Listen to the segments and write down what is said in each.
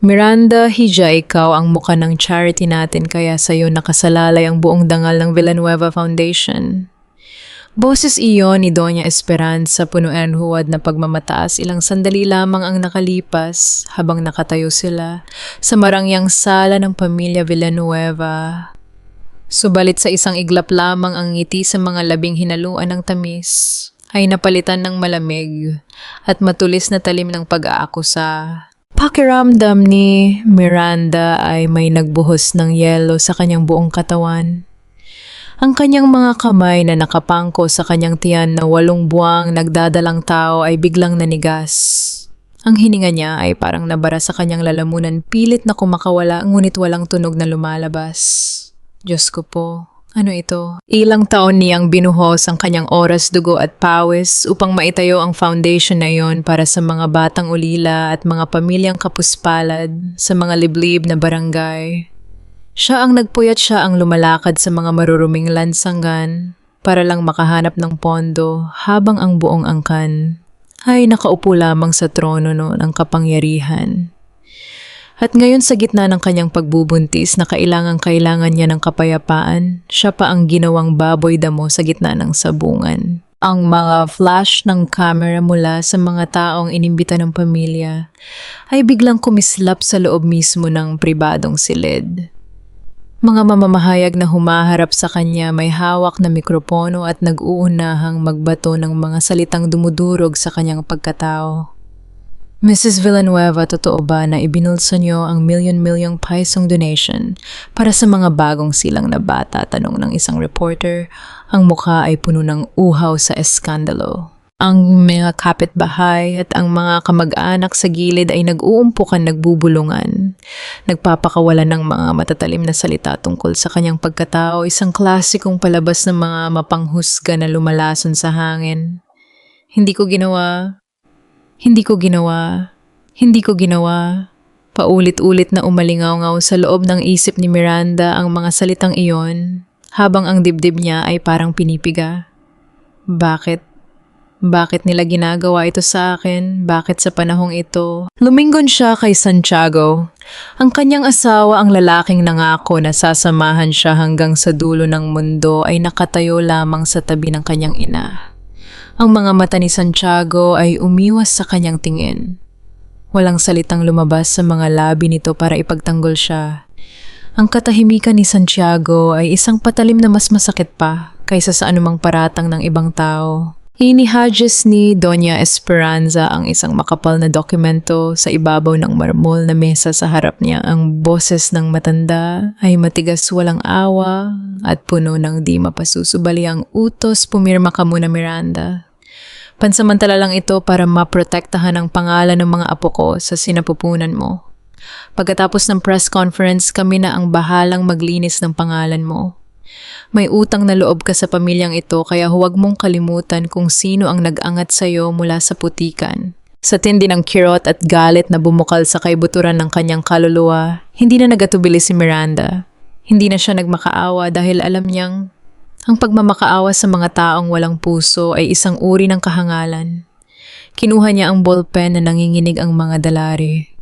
Miranda, hiya, ikaw ang muka ng charity natin kaya sa'yo nakasalalay ang buong dangal ng Villanueva Foundation. Boses iyon ni Doña Esperanza punuan huwad na pagmamataas ilang sandali lamang ang nakalipas habang nakatayo sila sa marangyang sala ng pamilya Villanueva. Subalit sa isang iglap lamang ang ngiti sa mga labing hinaluan ng tamis ay napalitan ng malamig at matulis na talim ng pag-aakusa. Pakiramdam ni Miranda ay may nagbuhos ng yelo sa kanyang buong katawan. Ang kanyang mga kamay na nakapangko sa kanyang tiyan na 8 buwang nagdadalang tao ay biglang nanigas. Ang hininga niya ay parang nabara sa kanyang lalamunan, pilit na kumakawala ngunit walang tunog na lumalabas. Diyos ko po, ano ito? Ilang taon niyang binuhos ang kanyang oras, dugo at pawis upang maitayo ang foundation na iyon para sa mga batang ulila at mga pamilyang kapuspalad sa mga liblib na barangay. Siya ang nagpuyat, siya ang lumalakad sa mga maruruming lansangan para lang makahanap ng pondo habang ang buong angkan ay nakaupo lamang sa trono ng kapangyarihan. At ngayon sa gitna ng kanyang pagbubuntis na kailangan niya ng kapayapaan, siya pa ang ginawang baboy damo sa gitna ng sabungan. Ang mga flash ng camera mula sa mga taong inimbita ng pamilya ay biglang kumislap sa loob mismo ng pribadong silid. Mga mamamahayag na humaharap sa kanya may hawak na mikropono at nag-uunahang magbato ng mga salitang dumudurog sa kanyang pagkatao. Mrs. Villanueva, totoo ba na ibinulsa niyo ang milyon-milyong pisong donation para sa mga bagong silang na bata? Tanong ng isang reporter. Ang mukha ay puno ng uhaw sa eskandalo. Ang mga kapitbahay at ang mga kamag-anak sa gilid ay nag-uumpukan, nagbubulungan. Nagpapakawalan ng mga matatalim na salita tungkol sa kanyang pagkatao, isang klasikong palabas ng mga mapanghusga na lumalason sa hangin. Hindi ko ginawa. Paulit-ulit na umalingaw-ngaw sa loob ng isip ni Miranda ang mga salitang iyon, habang ang dibdib niya ay parang pinipiga. Bakit? Bakit nila ginagawa ito sa akin? Bakit sa panahong ito? Lumingon siya kay Santiago. Ang kanyang asawa, ang lalaking nangako na sasamahan siya hanggang sa dulo ng mundo, ay nakatayo lamang sa tabi ng kanyang ina. Ang mga mata ni Santiago ay umiwas sa kanyang tingin. Walang salitang lumabas sa mga labi nito para ipagtanggol siya. Ang katahimikan ni Santiago ay isang patalim na mas masakit pa kaysa sa anumang paratang ng ibang tao. Inihadges ni Doña Esperanza ang isang makapal na dokumento sa ibabaw ng marmol na mesa sa harap niya. Ang boses ng matanda ay matigas, walang awa at puno ng di mapasusubali ang utos. Pumirma ka muna, Miranda. Pansamantala lang ito para maprotektahan ang pangalan ng mga apo ko sa sinapupunan mo. Pagkatapos ng press conference, kami na ang bahalang maglinis ng pangalan mo. May utang na loob ka sa pamilyang ito kaya huwag mong kalimutan kung sino ang nag-angat sa iyo mula sa putikan. Sa tindi ng kirot at galit na bumukal sa kaibuturan ng kanyang kaluluwa, hindi na nagatubili si Miranda. Hindi na siya nagmakaawa dahil alam niyang ang pagmamakaawa sa mga taong walang puso ay isang uri ng kahangalan. Kinuha niya ang ballpen na nanginginig ang mga dalari.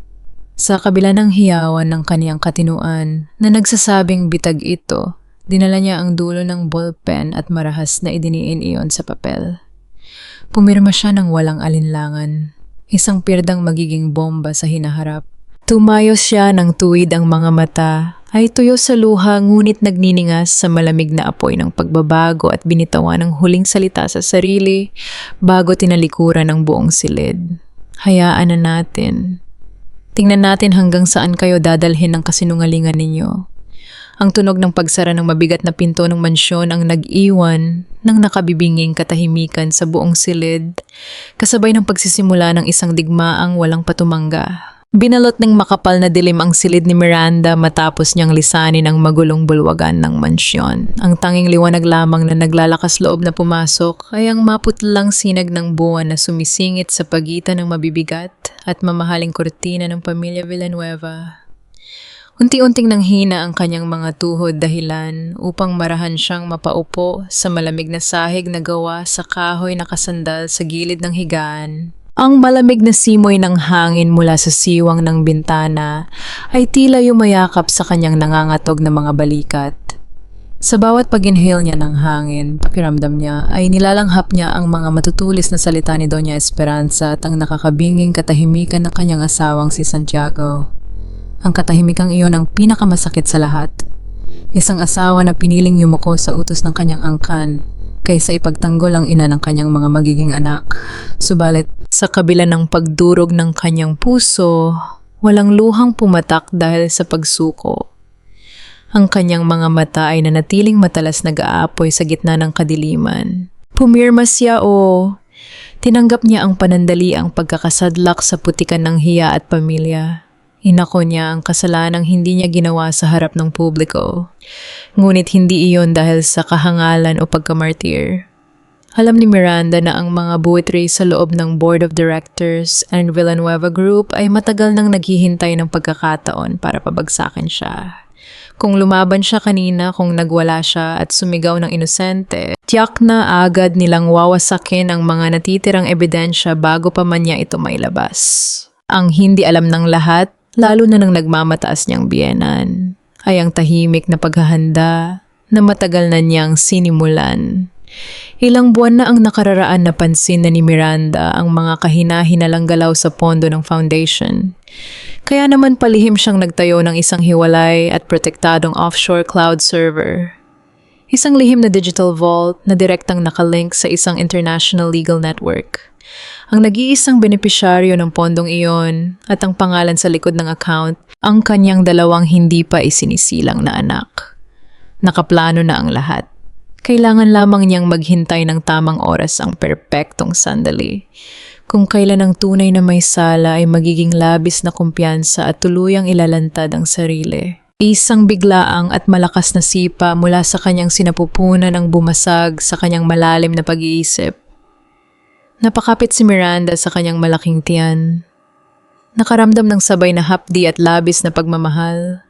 Sa kabila ng hiyawan ng kaniyang katinuan na nagsasabing bitag ito, dinala niya ang dulo ng ballpen at marahas na idiniin iyon sa papel. Pumirma siya ng walang alinlangan, isang pirdang magiging bomba sa hinaharap. Tumayos siya ng tuwid, ang mga mata ay tuyo sa luha ngunit nagniningas sa malamig na apoy ng pagbabago at binitawan ng huling salita sa sarili bago tinalikuran ng buong silid. Hayaan na natin. Tingnan natin hanggang saan kayo dadalhin ng kasinungalingan ninyo. Ang tunog ng pagsara ng mabigat na pinto ng mansyon ang nag-iwan ng nakabibinging katahimikan sa buong silid, kasabay ng pagsisimula ng isang digmaang walang patumangga. Binalot ng makapal na dilim ang silid ni Miranda matapos niyang lisanin ang magulong bulwagan ng mansyon. Ang tanging liwanag lamang na naglalakas loob na pumasok ay ang maputlang sinag ng buwan na sumisingit sa pagitan ng mabibigat at mamahaling kurtina ng pamilya Villanueva. Unti-unting nanghina ang kanyang mga tuhod dahilan upang marahan siyang mapaupo sa malamig na sahig na gawa sa kahoy na nakasandal sa gilid ng higaan. Ang malamig na simoy ng hangin mula sa siwang ng bintana ay tila yumayakap sa kanyang nangangatog na mga balikat. Sa bawat pag-inhale niya ng hangin, pakiramdam niya ay nilalanghap niya ang mga matutulis na salita ni Doña Esperanza at ang nakakabinging katahimikan ng kanyang asawang si Santiago. Ang katahimikang iyon ang pinakamasakit sa lahat. Isang asawa na piniling yumuko sa utos ng kanyang angkan kaysa ipagtanggol ang ina ng kanyang mga magiging anak. Subalit, sa kabila ng pagdurog ng kanyang puso, walang luhang pumatak dahil sa pagsuko. Ang kanyang mga mata ay nanatiling matalas nag-aapoy sa gitna ng kadiliman. Pumirma siya o tinanggap niya ang panandaliang pagkakasadlak sa putikan ng hiya at pamilya. Inako niya ang kasalanang hindi niya ginawa sa harap ng publiko. Ngunit hindi iyon dahil sa kahangalan o pagkamartir. Alam ni Miranda na ang mga buwitri sa loob ng Board of Directors and Villanueva Group ay matagal nang naghihintay ng pagkakataon para pabagsakin siya. Kung lumaban siya kanina, kung nagwala siya at sumigaw ng inosente, tiyak na agad nilang wawasakin ang mga natitirang ebidensya bago pa man niya ito mailabas. Ang hindi alam ng lahat, lalo na nang nagmamataas niyang biyenan, ay ang tahimik na paghahanda na matagal na niyang sinimulan. Ilang buwan na ang nakararaan na pansin na ni Miranda ang mga kahina-hinalang galaw sa pondo ng foundation. Kaya naman palihim siyang nagtayo ng isang hiwalay at protektadong offshore cloud server. Isang lihim na digital vault na direktang nakalink sa isang international legal network. Ang nag-iisang benepisyaryo ng pondong iyon at ang pangalan sa likod ng account, ang kanyang dalawang hindi pa isinisilang na anak. Nakaplano na ang lahat. Kailangan lamang niyang maghintay ng tamang oras ang perpektong sandali. Kung kailan ang tunay na may sala ay magiging labis na kumpiyansa at tuluyang ilalantad ang sarili. Isang biglaang at malakas na sipa mula sa kanyang sinapupunan ang bumasag sa kanyang malalim na pag-iisip. Napakapit si Miranda sa kanyang malaking tiyan. Nakaramdam ng sabay na hapdi at labis na pagmamahal.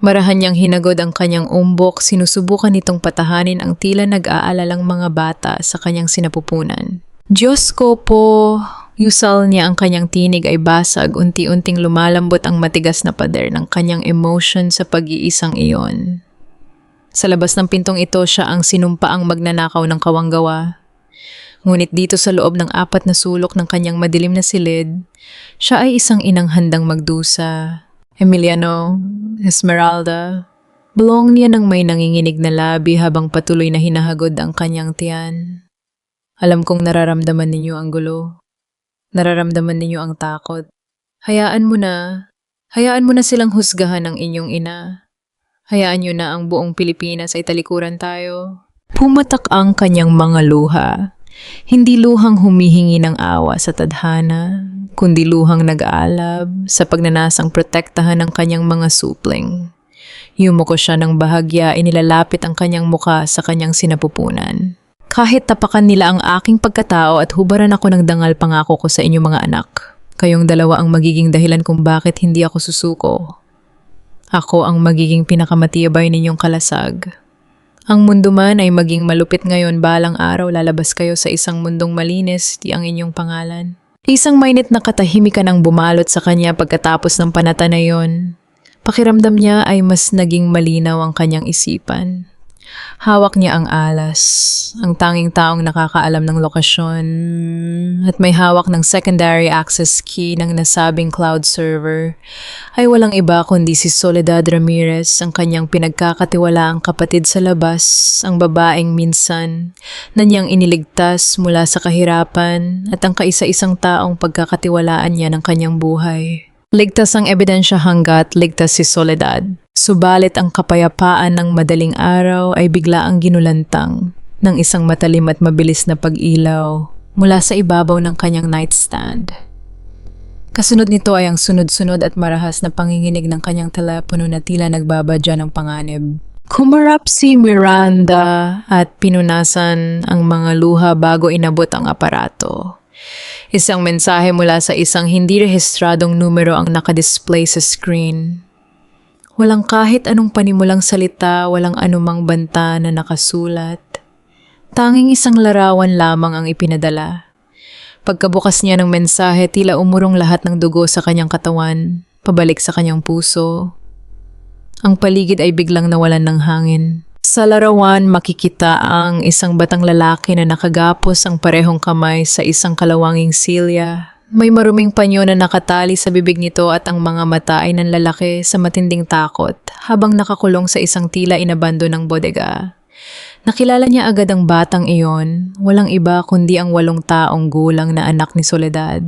Marahan niyang hinagod ang kanyang umbok, sinusubukan nitong patahanin ang tila nag-aalalang mga bata sa kanyang sinapupunan. Diyos ko po! Yusal niya ang kanyang tinig ay basag, unti-unting lumalambot ang matigas na pader ng kanyang emotion sa pag-iisang iyon. Sa labas ng pintong ito siya ang sinumpaang magnanakaw ng kawanggawa. Ngunit dito sa loob ng 4 na sulok ng kanyang madilim na silid, siya ay isang inang handang magdusa. Emiliano, Esmeralda, bulong niya ng may nanginginig na labi habang patuloy na hinahagod ang kanyang tiyan. Alam kong nararamdaman ninyo ang gulo. Nararamdaman ninyo ang takot. Hayaan mo na silang husgahan ng inyong ina. Hayaan nyo na ang buong Pilipinas ay talikuran tayo. Pumatak ang kanyang mga luha. Hindi luhang humihingi ng awa sa tadhana, kundi luhang nag-aalab sa pagnanasang protektahan ng kanyang mga supling. Yumuko siya ng bahagya, inilalapit ang kanyang muka sa kanyang sinapupunan. Kahit tapakan nila ang aking pagkatao at hubaran ako ng dangal pangako ko sa inyong mga anak. Kayong dalawa ang magiging dahilan kung bakit hindi ako susuko. Ako ang magiging pinakamatibay ninyong kalasag. Ang mundo man ay maging malupit ngayon, balang araw lalabas kayo sa isang mundong malinis, di ang inyong pangalan. Isang mainit na katahimikan ang bumalot sa kanya pagkatapos ng panata na yon. Pakiramdam niya ay mas naging malinaw ang kanyang isipan. Hawak niya ang alas, ang tanging taong nakakaalam ng lokasyon, at may hawak ng secondary access key ng nasabing cloud server ay walang iba kundi si Soledad Ramirez, ang kanyang pinagkakatiwalaang kapatid sa labas, ang babaeng minsan na niyang iniligtas mula sa kahirapan at ang kaisa-isang taong pagkakatiwalaan niya ng kanyang buhay. Ligtas ang ebidensya hanggat ligtas si Soledad. Subalit ang kapayapaan ng madaling araw ay biglaang ginulantang ng isang matalim at mabilis na pag-ilaw mula sa ibabaw ng kanyang nightstand. Kasunod nito ay ang sunod-sunod at marahas na panginginig ng kanyang telepono na tila nagbabadya ng panganib. Kumarap si Miranda at pinunasan ang mga luha bago inabot ang aparato. Isang mensahe mula sa isang hindi rehistradong numero ang nakadisplay sa screen. Walang kahit anong panimulang salita, walang anumang banta na nakasulat. Tanging isang larawan lamang ang ipinadala. Pagkabukas niya ng mensahe, tila umurong lahat ng dugo sa kanyang katawan, pabalik sa kanyang puso. Ang paligid ay biglang nawalan ng hangin. Sa larawan, makikita ang isang batang lalaki na nakagapos ang parehong kamay sa isang kalawanging silya. May maruming panyo na nakatali sa bibig nito at ang mga mata ay nanlalaki sa matinding takot habang nakakulong sa isang tila inabando ng bodega. Nakilala niya agad ang batang iyon, walang iba kundi ang 8 taong gulang na anak ni Soledad.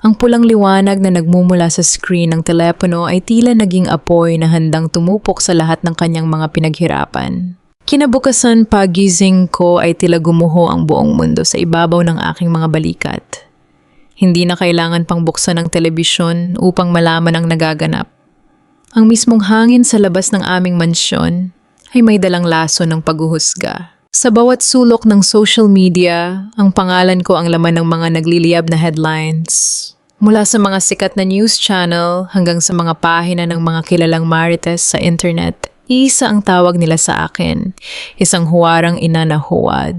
Ang pulang liwanag na nagmumula sa screen ng telepono ay tila naging apoy na handang tumupok sa lahat ng kanyang mga pinaghirapan. Kinabukasan, pagising ko ay tila gumuho ang buong mundo sa ibabaw ng aking mga balikat. Hindi na kailangan pang buksan ng telebisyon upang malaman ang nagaganap. Ang mismong hangin sa labas ng aming mansyon ay may dalang laso ng paghuhusga. Sa bawat sulok ng social media, ang pangalan ko ang laman ng mga nagliliyab na headlines. Mula sa mga sikat na news channel hanggang sa mga pahina ng mga kilalang marites sa internet, isa ang tawag nila sa akin, isang huwarang ina na huwad.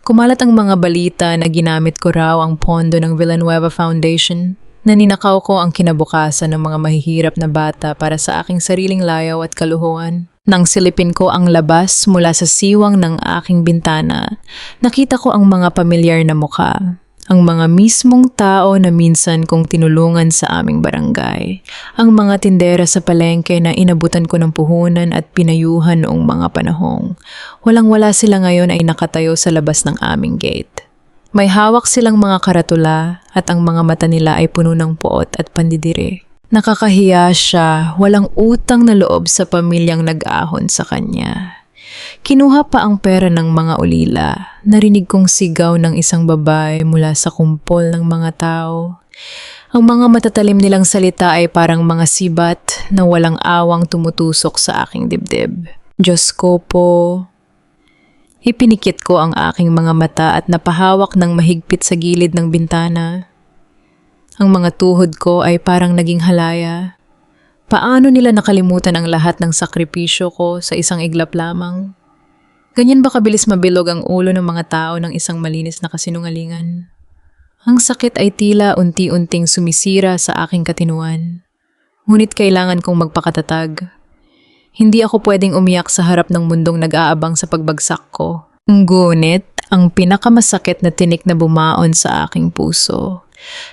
Kumalat ang mga balita na ginamit ko raw ang pondo ng Villanueva Foundation, na ninakaw ko ang kinabukasan ng mga mahihirap na bata para sa aking sariling layaw at kaluhuan. Nang silipin ko ang labas mula sa siwang ng aking bintana, nakita ko ang mga pamilyar na mukha. Ang mga mismong tao na minsan kong tinulungan sa aming barangay. Ang mga tindera sa palengke na inabutan ko ng puhunan at pinayuhan noong mga panahong. Walang-wala sila ngayon ay nakatayo sa labas ng aming gate. May hawak silang mga karatula at ang mga mata nila ay puno ng puot at pandidiri. Nakakahiya siya, walang utang na loob sa pamilyang nag-ahon sa kanya. Kinuha pa ang pera ng mga ulila. Narinig kong sigaw ng isang babae mula sa kumpol ng mga tao. Ang mga matatalim nilang salita ay parang mga sibat na walang awang tumutusok sa aking dibdib. Diyos ko po. Ipinikit ko ang aking mga mata at napahawak ng mahigpit sa gilid ng bintana. Ang mga tuhod ko ay parang naging halaya. Paano nila nakalimutan ang lahat ng sakripisyo ko sa isang iglap lamang? Ganyan ba kabilis mabilog ang ulo ng mga tao ng isang malinis na kasinungalingan? Ang sakit ay tila unti-unting sumisira sa aking katinuan. Ngunit kailangan kong magpakatatag. Hindi ako pwedeng umiyak sa harap ng mundong nag-aabang sa pagbagsak ko. Ngunit, ang pinakamasakit na tinik na bumaon sa aking puso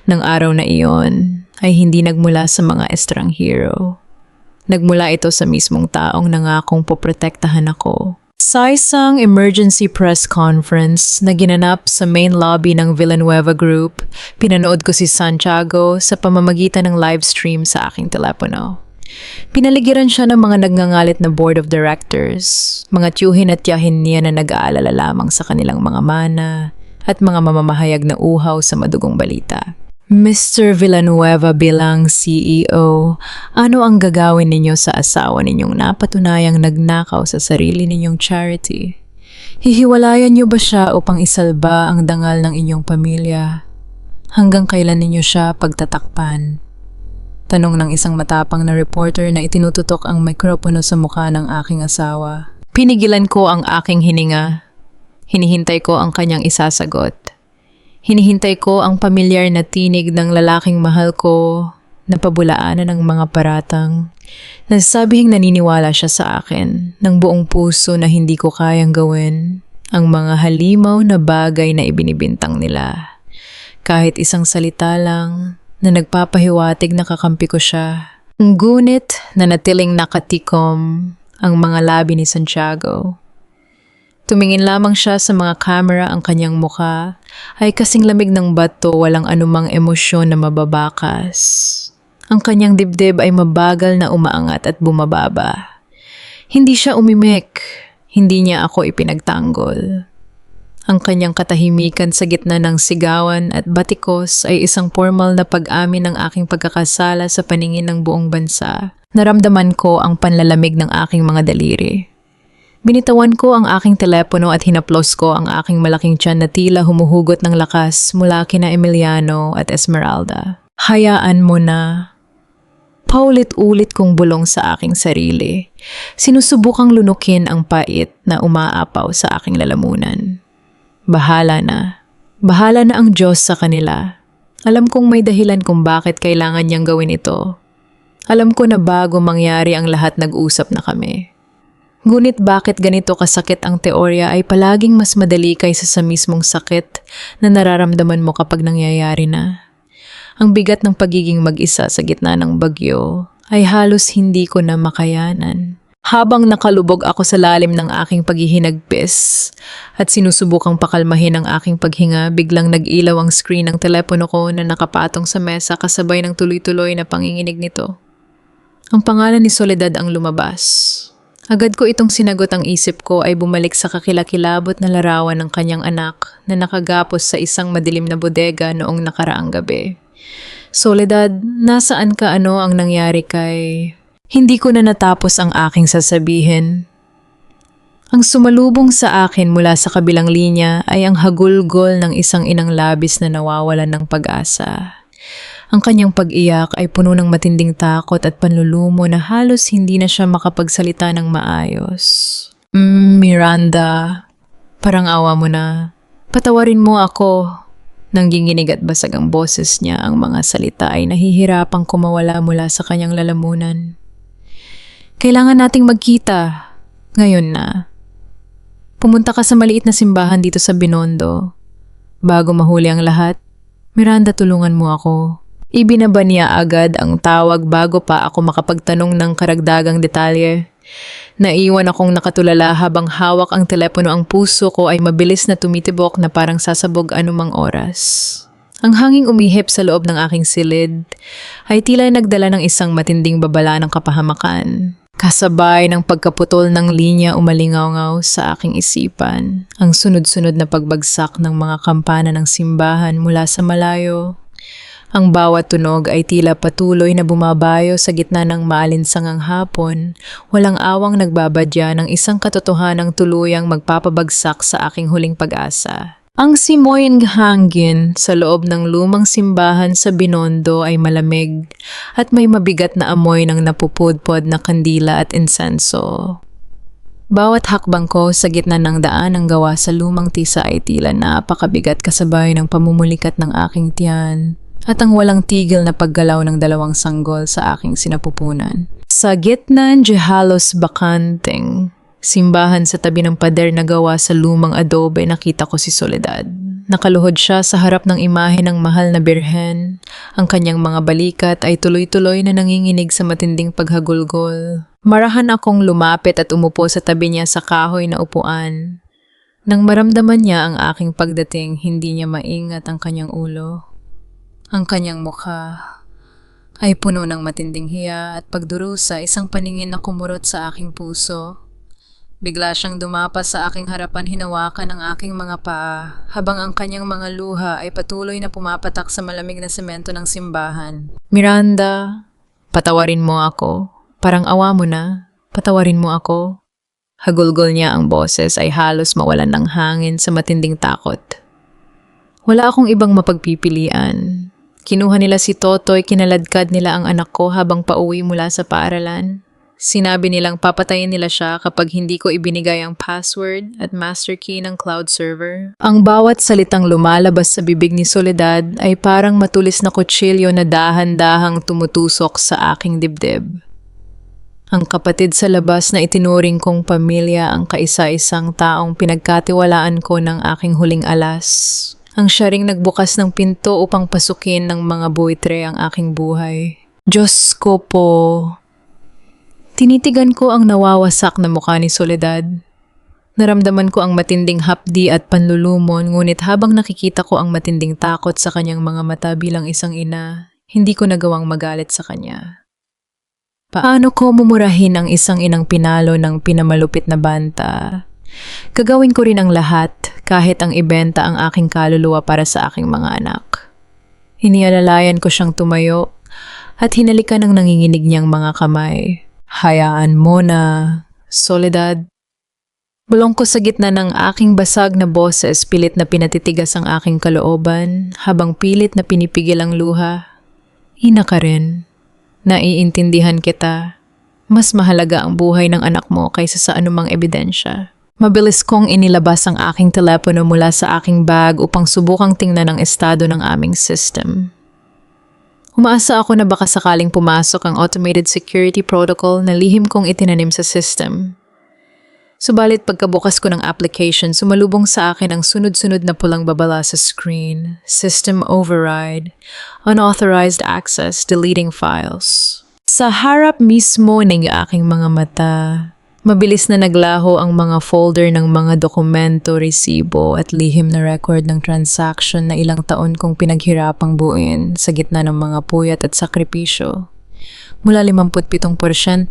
ng araw na iyon ay hindi nagmula sa mga estranghero. Nagmula ito sa mismong taong nangakong poprotektahan ako. Sa isang emergency press conference na ginanap sa main lobby ng Villanueva Group, pinanood ko si Santiago sa pamamagitan ng live stream sa aking telepono. Pinaligiran siya ng mga nagngangalit na board of directors, mga tiyuhin at tiyahin niya na nag-aalala lamang sa kanilang mga mana at mga mamamahayag na uhaw sa madugong balita. Mr. Villanueva bilang CEO, ano ang gagawin ninyo sa asawa ninyong napatunayang nagnakaw sa sarili ninyong charity? Hihiwalayan niyo ba siya upang isalba ang dangal ng inyong pamilya? Hanggang kailan ninyo siya pagtatakpan? Tanong ng isang matapang na reporter na itinututok ang mikropono sa mukha ng aking asawa. Pinigilan ko ang aking hininga. Hinihintay ko ang kanyang isasagot. Hinihintay ko ang pamilyar na tinig ng lalaking mahal ko na pabulaanan ng mga paratang. Nasabihing naniniwala siya sa akin ng buong puso na hindi ko kayang gawin ang mga halimaw na bagay na ibinibintang nila. Kahit isang salita lang na nagpapahiwatig na kakampi ko siya. Ngunit na natiling nakatikom ang mga labi ni Santiago. Tumingin lamang siya sa mga camera, ang kanyang mukha ay kasing lamig ng bato, walang anumang emosyon na mababakas. Ang kanyang dibdib ay mabagal na umaangat at bumababa. Hindi siya umimik, hindi niya ako ipinagtanggol. Ang kanyang katahimikan sa gitna ng sigawan at batikos ay isang formal na pag-amin ng aking pagkakasala sa paningin ng buong bansa. Naramdaman ko ang panlalamig ng aking mga daliri. Binitawan ko ang aking telepono at hinaplos ko ang aking malaking tiyan na tila humuhugot ng lakas mula kina Emiliano at Esmeralda. Hayaan mo na. Paulit-ulit kong bulong sa aking sarili. Sinusubukang lunukin ang pait na umaapaw sa aking lalamunan. Bahala na. Bahala na ang Diyos sa kanila. Alam kong may dahilan kung bakit kailangan niyang gawin ito. Alam ko na bago mangyari ang lahat nag-usap na kami. Ngunit bakit ganito kasakit ang teorya ay palaging mas madali kaysa sa mismong sakit na nararamdaman mo kapag nangyayari na. Ang bigat ng pagiging mag-isa sa gitna ng bagyo ay halos hindi ko na makayanan. Habang nakalubog ako sa lalim ng aking paghihinagpis at sinusubukang pakalmahin ang aking paghinga, biglang nag-ilaw ang screen ng telepono ko na nakapatong sa mesa kasabay ng tuloy-tuloy na panginginig nito. Ang pangalan ni Soledad ang lumabas. Agad ko itong sinagot, ang isip ko ay bumalik sa kakilakilabot na larawan ng kanyang anak na nakagapos sa isang madilim na bodega noong nakaraang gabi. Soledad, nasaan ka? Ano ang nangyari kay... Hindi ko na natapos ang aking sasabihin. Ang sumalubong sa akin mula sa kabilang linya ay ang hagulgol ng isang inang labis na nawawalan ng pag-asa. Ang kanyang pag-iyak ay puno ng matinding takot at panlulumo na halos hindi na siya makapagsalita ng maayos. Miranda, parang awa mo na. Patawarin mo ako. Nangginginig at basag ang boses niya, ang mga salita ay nahihirapang kumawala mula sa kanyang lalamunan. Kailangan nating magkita. Ngayon na. Pumunta ka sa maliit na simbahan dito sa Binondo. Bago mahuli ang lahat, Miranda, tulungan mo ako. Ibinaba niya agad ang tawag bago pa ako makapagtanong ng karagdagang detalye. Naiwan akong nakatulala habang hawak ang telepono, ang puso ko ay mabilis na tumitibok na parang sasabog anumang oras. Ang hanging umihip sa loob ng aking silid ay tila nagdala ng isang matinding babala ng kapahamakan. Kasabay ng pagkaputol ng linya, umalingaw-ngaw sa aking isipan ang sunod-sunod na pagbagsak ng mga kampana ng simbahan mula sa malayo. Ang bawat tunog ay tila patuloy na bumabayo sa gitna ng maalinsangang hapon, walang awang nagbabadya ng isang katotohanang tuluyang magpapabagsak sa aking huling pag-asa. Ang simoy ng hangin sa loob ng lumang simbahan sa Binondo ay malamig at may mabigat na amoy ng napupudpod na kandila at insenso. Bawat hakbang ko sa gitna ng daan ang gawa sa lumang tisa ay tila napakabigat kasabay ng pamumulikat ng aking tiyan at ang walang tigil na paggalaw ng dalawang sanggol sa aking sinapupunan. Sa gitna ng halos bakanting simbahan sa tabi ng pader na gawa sa lumang adobe, nakita ko si Soledad. Nakaluhod siya sa harap ng imahe ng mahal na birhen. Ang kanyang mga balikat ay tuloy-tuloy na nanginginig sa matinding paghagulgol. Marahan akong lumapit at umupo sa tabi niya sa kahoy na upuan. Nang maramdaman niya ang aking pagdating, hindi niya maingat ang kanyang ulo. Ang kanyang mukha ay puno ng matinding hiya at pagdurusa, isang paningin na kumurot sa aking puso. Bigla siyang dumapas sa aking harapan, hinawakan ang aking mga paa, habang ang kanyang mga luha ay patuloy na pumapatak sa malamig na semento ng simbahan. Miranda, patawarin mo ako. Parang awa mo na. Patawarin mo ako. Hagulgol niya, ang boses ay halos mawalan ng hangin sa matinding takot. Wala akong ibang mapagpipilian. Kinuha nila si Totoy, kinaladkad nila ang anak ko habang pauwi mula sa paaralan. Sinabi nilang papatayin nila siya kapag hindi ko ibinigay ang password at master key ng cloud server. Ang bawat salitang lumalabas sa bibig ni Soledad ay parang matulis na kutsilyo na dahan-dahang tumutusok sa aking dibdib. Ang kapatid sa labas na itinuring kong pamilya, ang kaisa-isang taong pinagkatiwalaan ko ng aking huling alas. Ang siya ring nagbukas ng pinto upang pasukin ng mga buitre ang aking buhay. Diyos ko po! Tinitigan ko ang nawawasak na mukha ni Soledad. Naramdaman ko ang matinding hapdi at panlulumon, ngunit habang nakikita ko ang matinding takot sa kanyang mga mata bilang isang ina, hindi ko nagawang magalit sa kanya. Paano ko mumurahin ang isang inang pinalo ng pinamalupit na banta? Gagawin ko rin ang lahat, kahit ang ibenta ang aking kaluluwa para sa aking mga anak. Inialalayan ko siyang tumayo at hinalikan ng nanginginig niyang mga kamay. Hayaan mo na, Soledad. Bulong ko sa gitna ng aking basag na boses, pilit na pinatitigas ang aking kalooban, habang pilit na pinipigil ang luha. Ina ka rin. Naiintindihan kita. Mas mahalaga ang buhay ng anak mo kaysa sa anumang ebidensya. Mabilis kong inilabas ang aking telepono mula sa aking bag upang subukang tingnan ang estado ng aming system. Umaasa ako na baka sakaling pumasok ang automated security protocol na lihim kong itinanim sa system. Subalit pagkabukas ko ng application, sumalubong sa akin ang sunod-sunod na pulang babala sa screen, system override, unauthorized access, deleting files. Sa harap mismo ng aking mga mata, mabilis na naglaho ang mga folder ng mga dokumento, resibo at lihim na record ng transaction na ilang taon kong pinaghirapang buuin sa gitna ng mga puyat at sakripisyo. Mula 57%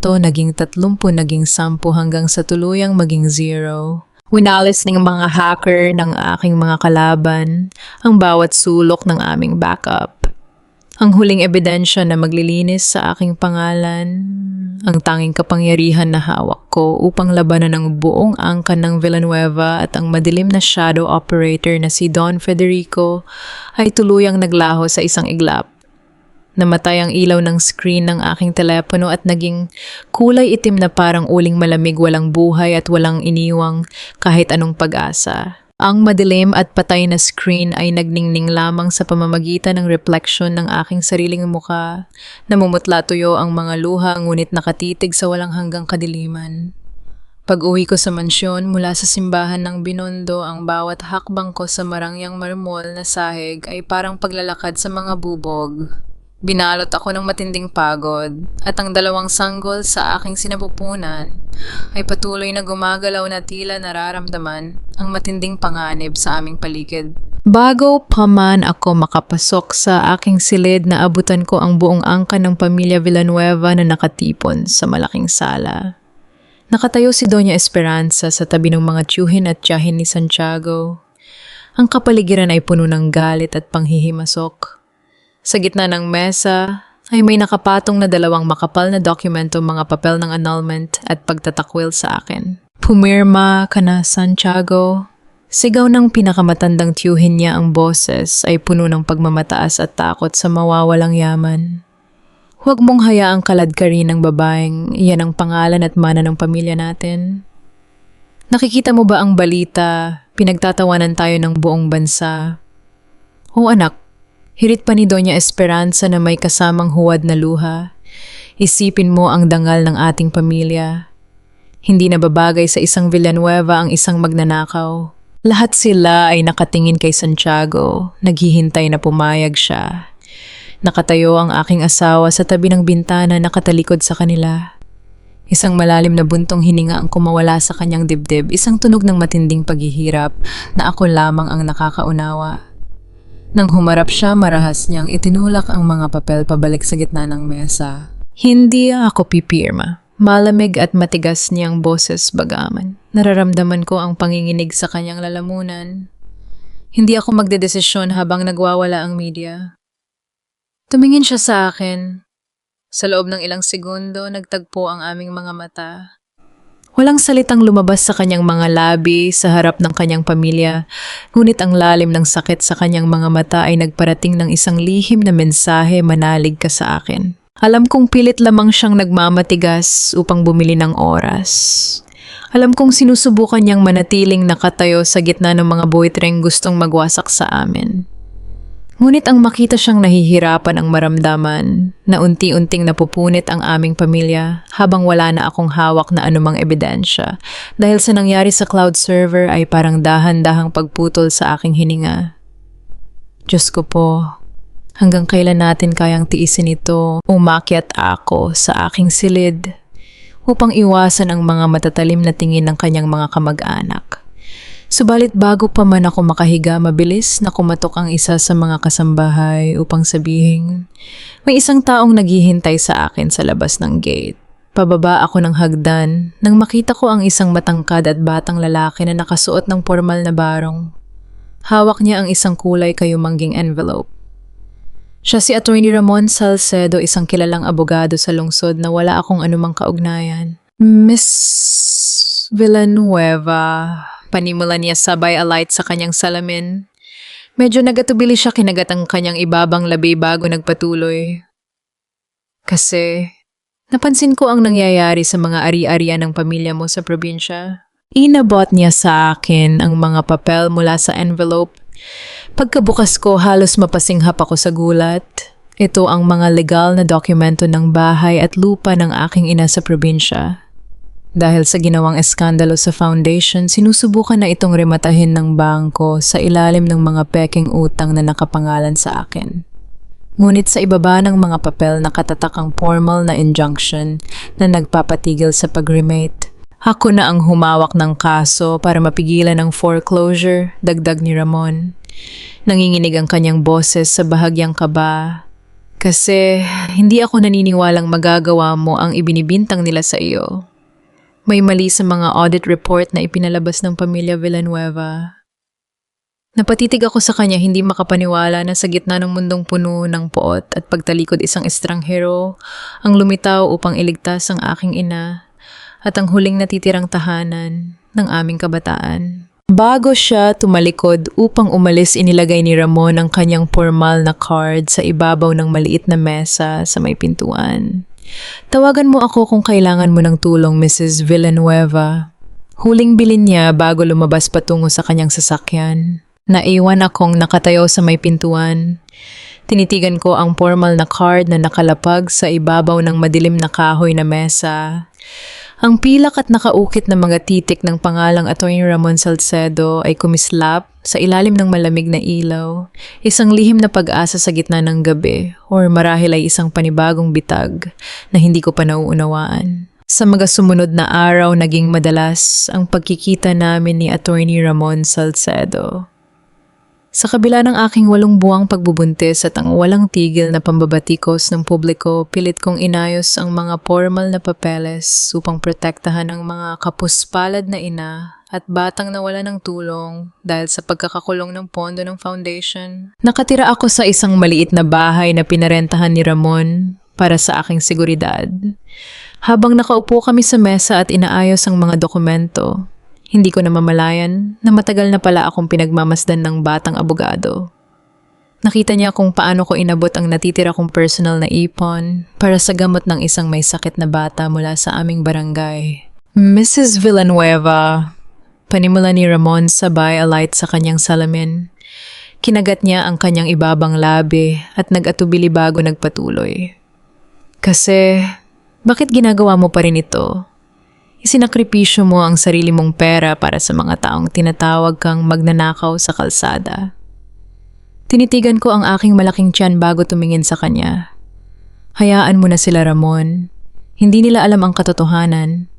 naging 30, naging 10 hanggang sa tuluyang maging 0. Winalis ng mga hacker ng aking mga kalaban ang bawat sulok ng aming backup. Ang huling ebidensya na maglilinis sa aking pangalan, ang tanging kapangyarihan na hawak ko upang labanan ang buong angkan ng Villanueva at ang madilim na shadow operator na si Don Federico ay tuluyang naglaho sa isang iglap. Namatay ang ilaw ng screen ng aking telepono at naging kulay itim na parang uling malamig, walang buhay at walang iniwang kahit anong pag-asa. Ang madilim at patay na screen ay nagningning lamang sa pamamagitan ng reflection ng aking sariling muka. Namumutla tuyo ang mga luha ngunit nakatitig sa walang hanggang kadiliman. Pag-uwi ko sa mansyon mula sa simbahan ng Binondo, ang bawat hakbang ko sa marangyang marmol na sahig ay parang paglalakad sa mga bubog. Binalot ako ng matinding pagod at ang dalawang sanggol sa aking sinapupunan ay patuloy na gumagalaw na tila nararamdaman ang matinding panganib sa aming paligid. Bago pa man ako makapasok sa aking silid, na abutan ko ang buong angkan ng pamilya Villanueva na nakatipon sa malaking sala. Nakatayo si Doña Esperanza sa tabi ng mga tiyuhin at tiyahin ni Santiago. Ang kapaligiran ay puno ng galit at panghihimasok. Sa gitna ng mesa ay may nakapatong na 2 makapal na dokumento, mga papel ng annulment at pagtatakwil sa akin. "Pumirma ka na, Santiago." Sigaw ng pinakamatandang tiyuhin niya. Ang boses ay puno ng pagmamataas at takot sa mawawalang yaman. "Huwag mong hayaang kaladkarin ng babaeng iyan ang pangalan at mana ng pamilya natin. Nakikita mo ba ang balita? Pinagtatawanan tayo ng buong bansa." "O anak," hirit pa ni Doña Esperanza na may kasamang huwad na luha, "isipin mo ang dangal ng ating pamilya. Hindi na babagay sa isang Villanueva ang isang magnanakaw." Lahat sila ay nakatingin kay Santiago, naghihintay na pumayag siya. Nakatayo ang aking asawa sa tabi ng bintana, nakatalikod sa kanila. Isang malalim na buntong hininga ang kumawala sa kanyang dibdib, isang tunog ng matinding paghihirap na ako lamang ang nakakaunawa. Nang humarap siya, marahas niyang itinulak ang mga papel pabalik sa gitna ng mesa. "Hindi ako pipirma." Malamig at matigas niyang boses bagaman. Nararamdaman ko ang panginginig sa kanyang lalamunan. Hindi ako magdedesisyon habang nagwawala ang media. Tumingin siya sa akin. Sa loob ng ilang segundo, nagtagpo ang aming mga mata. Walang salitang lumabas sa kanyang mga labi sa harap ng kanyang pamilya, ngunit ang lalim ng sakit sa kanyang mga mata ay nagparating ng isang lihim na mensahe, "Manalig ka sa akin." Alam kong pilit lamang siyang nagmamatigas upang bumili ng oras. Alam kong sinusubukan niyang manatiling nakatayo sa gitna ng mga buwitreng gustong magwasak sa amin. Ngunit ang makita siyang nahihirapan ang maramdaman na unti-unting napupunit ang aming pamilya habang wala na akong hawak na anumang ebidensya, dahil sa nangyari sa cloud server ay parang dahan-dahang pagputol sa aking hininga. Diyos ko po, hanggang kailan natin kayang tiisin ito? Umakyat ako sa aking silid upang iwasan ang mga matatalim na tingin ng kanyang mga kamag-anak. Subalit bago pa man ako makahiga, mabilis na kumatok ang isa sa mga kasambahay upang sabihin, may isang taong naghihintay sa akin sa labas ng gate. Pababa ako ng hagdan nang makita ko ang isang matangkad at batang lalaki na nakasuot ng formal na barong. Hawak niya ang isang kulay kayumangging envelope. Siya si Attorney Ramon Salcedo, isang kilalang abogado sa lungsod na wala akong anumang kaugnayan. "Miss Villanueva," panimula niya sabay alight sa kanyang salamin. Medyo nagatubili siya, kinagat ang kanyang ibabang labi bago nagpatuloy. "Kasi napansin ko ang nangyayari sa mga ari-arian ng pamilya mo sa probinsya. Inabot niya sa akin ang mga papel mula sa envelope. Pagkabukas ko, halos mapasinghap ako sa gulat. Ito ang mga legal na dokumento ng bahay at lupa ng aking ina sa probinsya. Dahil sa ginawang eskandalo sa foundation, sinusubukan na itong rematahin ng bangko sa ilalim ng mga peking utang na nakapangalan sa akin. Ngunit sa ibaba ng mga papel nakatatak ang formal na injunction na nagpapatigil sa pag-remate. Ako na ang humawak ng kaso para mapigilan ang foreclosure, dagdag ni Ramon. Nanginginig ang kanyang boses sa bahagyang kaba. Kasi hindi ako naniniwalang magagawa mo ang ibinibintang nila sa iyo. May mali sa mga audit report na ipinalabas ng pamilya Villanueva. Napatitig ako sa kanya, hindi makapaniwala na sa gitna ng mundong puno ng poot at pagtalikod isang estranghero ang lumitaw upang iligtas ang aking ina at ang huling natitirang tahanan ng aming kabataan. Bago siya tumalikod upang umalis, inilagay ni Ramon ang kanyang formal na card sa ibabaw ng maliit na mesa sa may pintuan. Tawagan mo ako kung kailangan mo ng tulong, Mrs. Villanueva. Huling bilin niya bago lumabas patungo sa kanyang sasakyan. Naiwan akong nakatayo sa may pintuan. Tinitigan ko ang formal na card na nakalapag sa ibabaw ng madilim na kahoy na mesa. Ang pilak at nakaukit na mga titik ng pangalang Atty. Ramon Salcedo ay kumislap sa ilalim ng malamig na ilaw, isang lihim na pag-asa sa gitna ng gabi, or marahil ay isang panibagong bitag na hindi ko pa nauunawaan. Sa mga sumunod na araw, naging madalas ang pagkikita namin ni Atty. Ramon Salcedo. Sa kabila ng aking 8 buwang pagbubuntis at ang walang tigil na pambabatikos ng publiko, pilit kong inayos ang mga formal na papeles upang protektahan ang mga kapuspalad na ina at batang nawala ng tulong dahil sa pagkakakulong ng pondo ng foundation. Nakatira ako sa isang maliit na bahay na pinarentahan ni Ramon para sa aking seguridad. Habang nakaupo kami sa mesa at inaayos ang mga dokumento, hindi ko namamalayan na matagal na pala akong pinagmamasdan ng batang abogado. Nakita niya kung paano ko inabot ang natitira kong personal na ipon para sa gamot ng isang may sakit na bata mula sa aming barangay. Mrs. Villanueva, panimula ni Ramon sabay alight sa kanyang salamin. Kinagat niya ang kanyang ibabang labi at nag-atubili bago nagpatuloy. Kasi, bakit ginagawa mo pa rin ito? Isinakripisyo mo ang sarili mong pera para sa mga taong tinatawag kang magnanakaw sa kalsada. Tinitigan ko ang aking malaking tiyan bago tumingin sa kanya. Hayaan mo na sila, Ramon. Hindi nila alam ang katotohanan.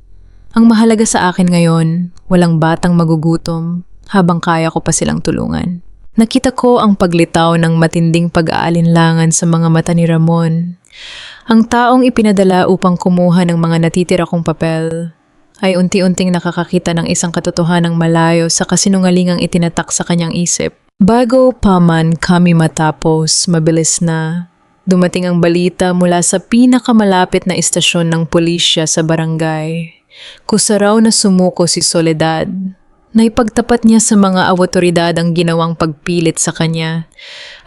Ang mahalaga sa akin ngayon, walang batang magugutom habang kaya ko pa silang tulungan. Nakita ko ang paglitaw ng matinding pag-aalinlangan sa mga mata ni Ramon. Ang taong ipinadala upang kumuha ng mga natitira kong papel ay unti-unting nakakakita ng isang katotohanang malayo sa kasinungalingang itinatak sa kanyang isip. Bago pa man kami matapos, mabilis na dumating ang balita mula sa pinakamalapit na istasyon ng pulisya sa barangay. Kusa raw na sumuko si Soledad. Naipagtapat niya sa mga awtoridad ang ginawang pagpilit sa kanya.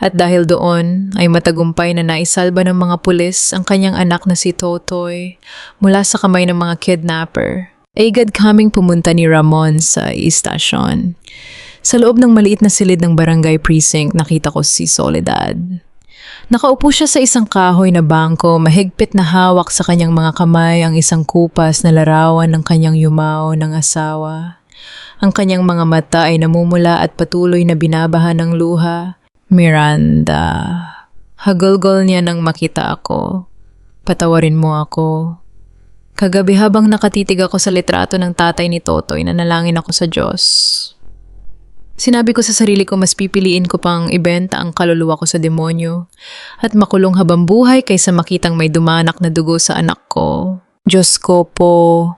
At dahil doon ay matagumpay na naisalba ng mga pulis ang kanyang anak na si Totoy mula sa kamay ng mga kidnapper. Agad kaming pumunta ni Ramon sa istasyon. Sa loob ng maliit na silid ng barangay precinct, nakita ko si Soledad. Nakaupo siya sa isang kahoy na bangko, mahigpit na hawak sa kanyang mga kamay ang isang kupas na larawan ng kanyang yumao ng asawa. Ang kanyang mga mata ay namumula at patuloy na binabaha ng luha. Miranda. Hagulgol niya nang makita ako. Patawarin mo ako. Kagabi habang nakatitig ako sa litrato ng tatay ni Totoy, nanalangin ako sa Diyos. Sinabi ko sa sarili ko mas pipiliin ko pang ibenta ang kaluluwa ko sa demonyo at makulong habang buhay kaysa makitang may dumanak na dugo sa anak ko. Diyos ko po.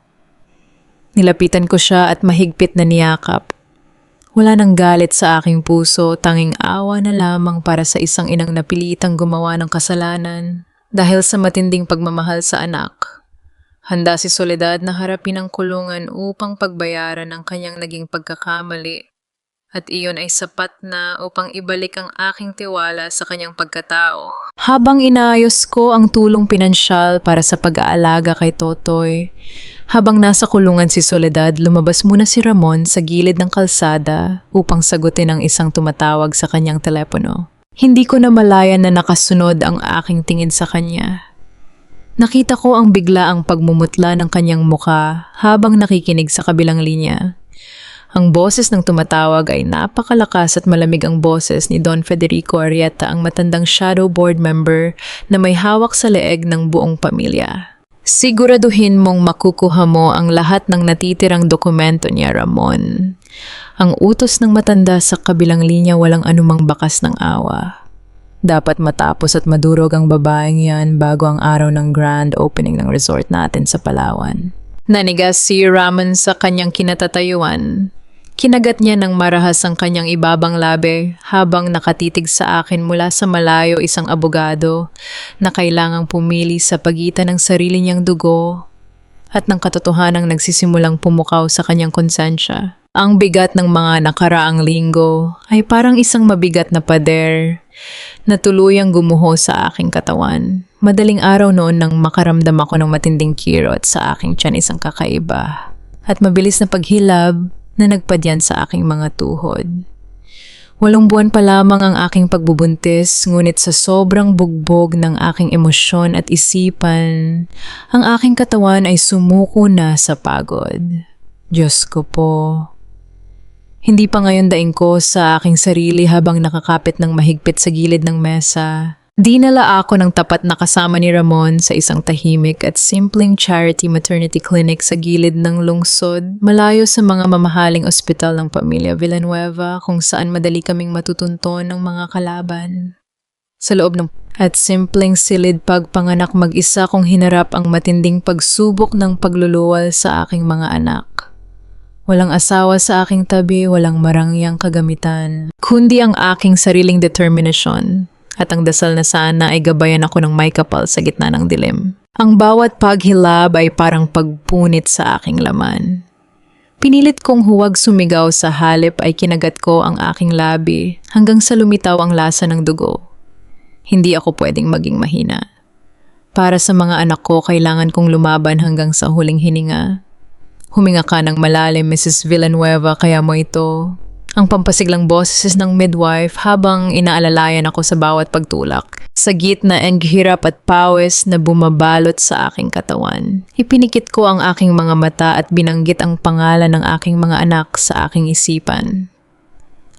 Nilapitan ko siya at mahigpit na niyakap. Wala nang galit sa aking puso, tanging awa na lamang para sa isang inang napilitang gumawa ng kasalanan dahil sa matinding pagmamahal sa anak. Handa si Soledad na harapin ang kulungan upang pagbayaran ang kanyang naging pagkakamali. At iyon ay sapat na upang ibalik ang aking tiwala sa kanyang pagkatao. Habang inaayos ko ang tulong pinansyal para sa pag-aalaga kay Totoy, habang nasa kulungan si Soledad, lumabas muna si Ramon sa gilid ng kalsada upang sagutin ang isang tumatawag sa kanyang telepono. Hindi ko na malayan na nakasunod ang aking tingin sa kanya. Nakita ko ang biglaang pagmumutla ng kanyang muka habang nakikinig sa kabilang linya. Ang boses ng tumatawag ay napakalakas at malamig ang boses ni Don Federico Arrieta, ang matandang shadow board member na may hawak sa leeg ng buong pamilya. Siguraduhin mong makukuha mo ang lahat ng natitirang dokumento niya, Ramon. Ang utos ng matanda sa kabilang linya walang anumang bakas ng awa. Dapat matapos at madurog ang babaeng yan bago ang araw ng grand opening ng resort natin sa Palawan. Nanigas si Ramon sa kanyang kinatatayuan. Kinagat niya ng marahas ang kanyang ibabang labi habang nakatitig sa akin mula sa malayo, isang abogado na kailangang pumili sa pagitan ng sarili niyang dugo at ng katotohanang nagsisimulang pumukaw sa kanyang konsensya. Ang bigat ng mga nakaraang linggo ay parang isang mabigat na pader na tuluyang gumuho sa aking katawan. Madaling araw noon nang makaramdam ako ng matinding kirot sa aking tiyan, isang kakaiba at mabilis na paghilab na nagpadyan sa aking mga tuhod. 8 buwan pa lamang ang aking pagbubuntis, ngunit sa sobrang bugbog ng aking emosyon at isipan, ang aking katawan ay sumuko na sa pagod. Diyos ko po. Hindi pa ngayon daing ko sa aking sarili habang nakakapit ng mahigpit sa gilid ng mesa. Dinala ako ng tapat na kasama ni Ramon sa isang tahimik at simpleng charity maternity clinic sa gilid ng lungsod, malayo sa mga mamahaling ospital ng pamilya Villanueva, kung saan madali kaming matutunton ng mga kalaban. Sa loob ng at simpleng silid pagpanganak, mag-isa kong hinarap ang matinding pagsubok ng pagluluwal sa aking mga anak. Walang asawa sa aking tabi, walang marangyang kagamitan, kundi ang aking sariling determinasyon. At ang dasal na sana ay gabayan ako ng may kapal sa gitna ng dilim. Ang bawat paghilab ay parang pagpunit sa aking laman. Pinilit kong huwag sumigaw, sa halip ay kinagat ko ang aking labi hanggang sa lumitaw ang lasa ng dugo. Hindi ako pwedeng maging mahina. Para sa mga anak ko, kailangan kong lumaban hanggang sa huling hininga. Huminga ka ng malalim, Mrs. Villanueva, kaya mo ito. Ang pampasiglang boses ng midwife habang inaalalayan ako sa bawat pagtulak. Sa gitna ng hirap at pawis na bumabalot sa aking katawan, ipinikit ko ang aking mga mata at binanggit ang pangalan ng aking mga anak sa aking isipan.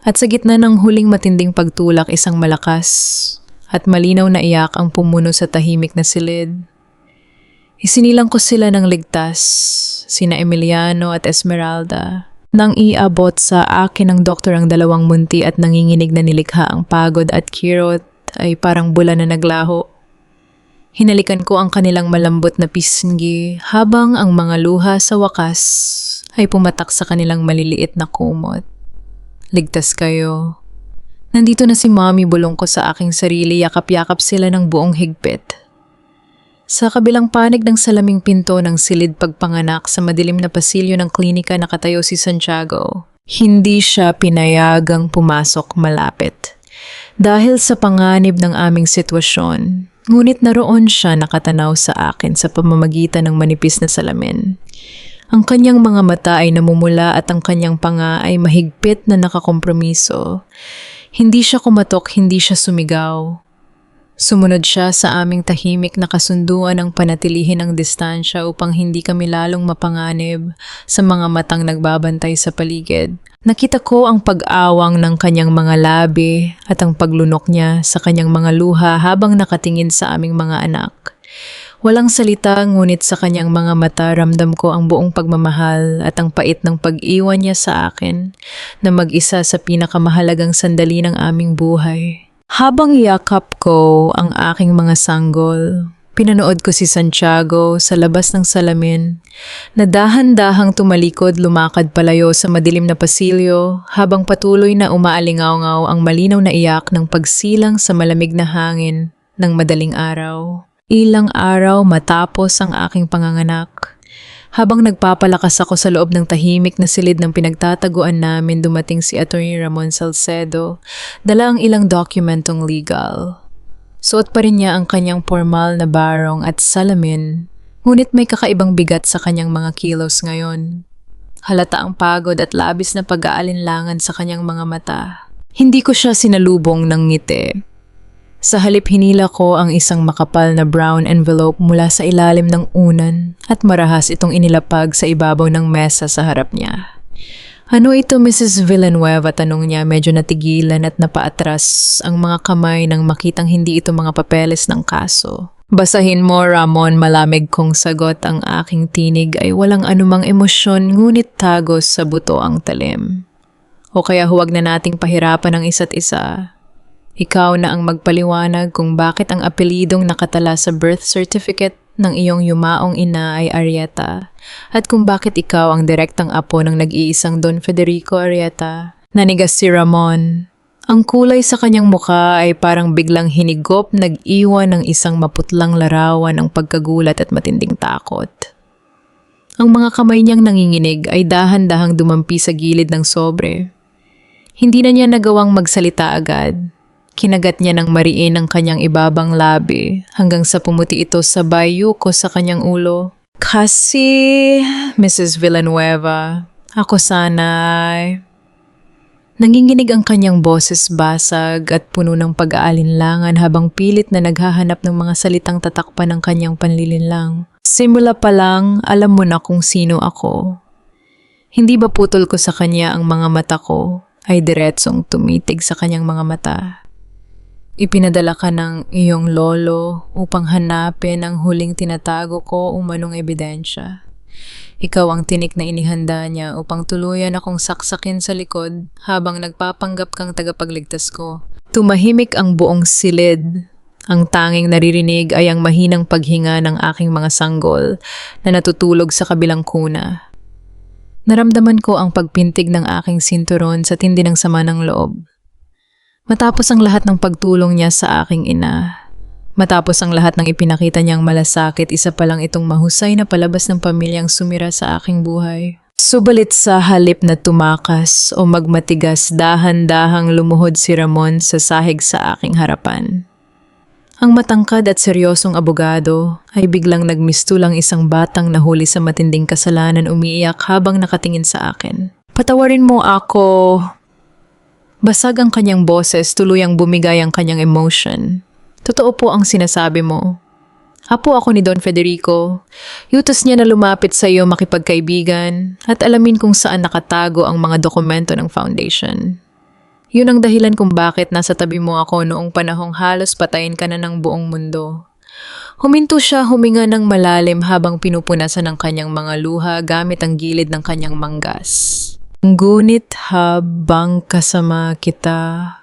At sa gitna ng huling matinding pagtulak, isang malakas at malinaw na iyak ang pumuno sa tahimik na silid. Isinilang ko sila ng ligtas, sina Emiliano at Esmeralda. Nang iabot sa akin ng doktor ang 2 munti at nanginginig na nilikha, ang pagod at kirot ay parang bulan na naglaho. Hinalikan ko ang kanilang malambot na pisngi habang ang mga luha sa wakas ay pumatak sa kanilang maliliit na kumot. Ligtas kayo. Nandito na si Mommy, bulong ko sa aking sarili, yakap-yakap sila ng buong higpit. Sa kabilang panig ng salaming pinto ng silid pagpanganak, sa madilim na pasilyo ng klinika, nakatayo si Santiago. Hindi siya pinayagang pumasok malapit dahil sa panganib ng aming sitwasyon. Ngunit naroon siya, nakatanaw sa akin sa pamamagitan ng manipis na salamin. Ang kanyang mga mata ay namumula at ang kanyang panga ay mahigpit na nakakompromiso. Hindi siya kumatok, hindi siya sumigaw. Sumunod siya sa aming tahimik na kasunduan ng panatilihin ang distansya upang hindi kami lalong mapanganib sa mga matang nagbabantay sa paligid. Nakita ko ang pag-awang ng kanyang mga labi at ang paglunok niya sa kanyang mga luha habang nakatingin sa aming mga anak. Walang salita, ngunit sa kanyang mga mata ramdam ko ang buong pagmamahal at ang pait ng pag-iwan niya sa akin na mag-isa sa pinakamahalagang sandali ng aming buhay. Habang yakap ko ang aking mga sanggol, pinanood ko si Santiago sa labas ng salamin na dahan-dahang tumalikod, lumakad palayo sa madilim na pasilyo habang patuloy na umaalingaw-ngaw ang malinaw na iyak ng pagsilang sa malamig na hangin ng madaling araw. Ilang araw matapos ang aking panganganak, Habang nagpapalakas ako sa loob ng tahimik na silid ng pinagtataguan namin, dumating si Atty. Ramon Salcedo, dala ang ilang dokumentong legal. Suot pa rin niya ang kanyang formal na barong at salamin, ngunit may kakaibang bigat sa kanyang mga kilos ngayon. Halata ang pagod at labis na pag-aalinlangan sa kanyang mga mata. Hindi ko siya sinalubong ng ngiti. Sa halip hinila ko ang isang makapal na brown envelope mula sa ilalim ng unan at marahas itong inilapag sa ibabaw ng mesa sa harap niya. Ano ito, Mrs. Villanueva? Tanong niya, medyo natigilan at napaatras ang mga kamay nang makitang hindi ito mga papeles ng kaso. Basahin mo, Ramon, malamig kong sagot. Ang aking tinig ay walang anumang emosyon ngunit tagos sa buto ang talim. O kaya huwag na nating pahirapan ang isa't isa. Ikaw na ang magpaliwanag kung bakit ang apelidong nakatala sa birth certificate ng iyong yumaong ina ay Arrieta at kung bakit ikaw ang direktang apo ng nag-iisang Don Federico Arrieta. Nanigas si Ramon. Ang kulay sa kanyang muka ay parang biglang hinigop, nag-iwan ng isang maputlang larawan ng pagkagulat at matinding takot. Ang mga kamay niyang nanginginig ay dahan-dahang dumampi sa gilid ng sobre. Hindi na niya nagawang magsalita agad. Kinagat niya ng mariin ang kanyang ibabang labi hanggang sa pumuti ito sabay yuko sa kanyang ulo. Kasi, Mrs. Villanueva, ako sana'y... Nanginginig ang kanyang boses basag at puno ng pag-aalinlangan habang pilit na naghahanap ng mga salitang tatakpan ng kanyang panlilinlang. Simula pa lang, alam mo na kung sino ako. Hindi ba putol ko sa kanya ang mga mata ko ay diretsong tumitig sa kanyang mga mata. Ipinadala ka ng iyong lolo upang hanapin ang huling tinatago ko umanong ebidensya. Ikaw ang tinik na inihanda niya upang tuluyan akong saksakin sa likod habang nagpapanggap kang tagapagligtas ko. Tumahimik ang buong silid. Ang tanging naririnig ay ang mahinang paghinga ng aking mga sanggol na natutulog sa kabilang kuna. Naramdaman ko ang pagpintig ng aking sinturon sa tindi ng sama ng loob. Matapos ang lahat ng pagtulong niya sa aking ina, matapos ang lahat ng ipinakita niyang malasakit, isa pa lang itong mahusay na palabas ng pamilyang sumira sa aking buhay. Subalit sa halip na tumakas o magmatigas, dahan-dahang lumuhod si Ramon sa sahig sa aking harapan. Ang matangkad at seryosong abogado ay biglang nagmistulang isang batang nahuli sa matinding kasalanan umiiyak habang nakatingin sa akin. Patawarin mo ako... Basag ang kanyang boses, tuluyang bumigay ang kanyang emotion. Totoo po ang sinasabi mo. Apo ako ni Don Federico. Yutas niya na lumapit sa iyo makipagkaibigan at alamin kung saan nakatago ang mga dokumento ng foundation. Yun ang dahilan kung bakit nasa tabi mo ako noong panahong halos patayin ka na ng buong mundo. Huminto siya, huminga ng malalim habang pinupunasan ng kanyang mga luha gamit ang gilid ng kanyang manggas. Ngunit habang kasama kita,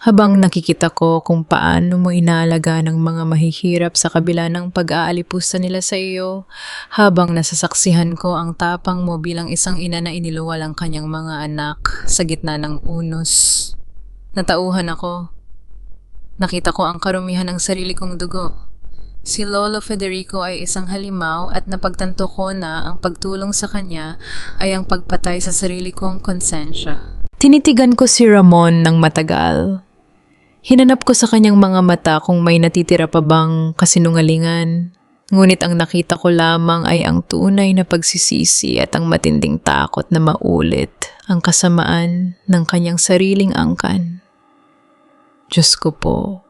habang nakikita ko kung paano mo inaalaga ng mga mahihirap sa kabila ng pag-aalipusta nila sa iyo, habang nasasaksihan ko ang tapang mo bilang isang ina na iniluwal ang kanyang mga anak sa gitna ng unos. Natauhan ako. Nakita ko ang karumihan ng sarili kong dugo. Si Lolo Federico ay isang halimaw at napagtanto ko na ang pagtulong sa kanya ay ang pagpatay sa sarili kong konsensya. Tinitigan ko si Ramon ng matagal. Hinanap ko sa kanyang mga mata kung may natitira pa bang kasinungalingan. Ngunit ang nakita ko lamang ay ang tunay na pagsisisi at ang matinding takot na maulit ang kasamaan ng kanyang sariling angkan. Diyos ko po.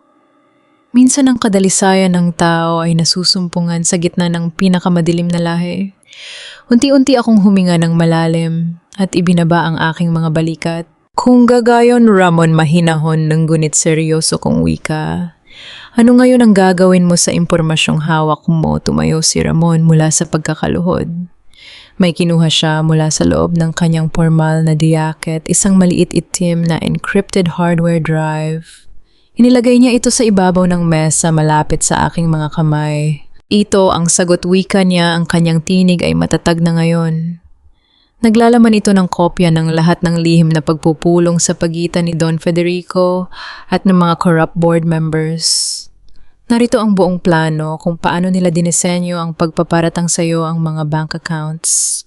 Minsan ang kadalisayan ng tao ay nasusumpungan sa gitna ng pinakamadilim na lahi. Unti-unti akong huminga ng malalim at ibinaba ang aking mga balikat. Kung gagayon, Ramon, mahinahon ng gunit seryoso kong wika. Ano ngayon ang gagawin mo sa impormasyong hawak mo? Tumayo si Ramon mula sa pagkakaluhod. May kinuha siya mula sa loob ng kanyang formal na diyaket, isang maliit itim na encrypted hardware drive. Inilagay niya ito sa ibabaw ng mesa malapit sa aking mga kamay. Ito ang sagot wika niya, ang kanyang tinig ay matatag na ngayon. Naglalaman ito ng kopya ng lahat ng lihim na pagpupulong sa pagitan ni Don Federico at ng mga corrupt board members. Narito ang buong plano kung paano nila dinisenyo ang pagpaparatang sa iyo ang mga bank accounts,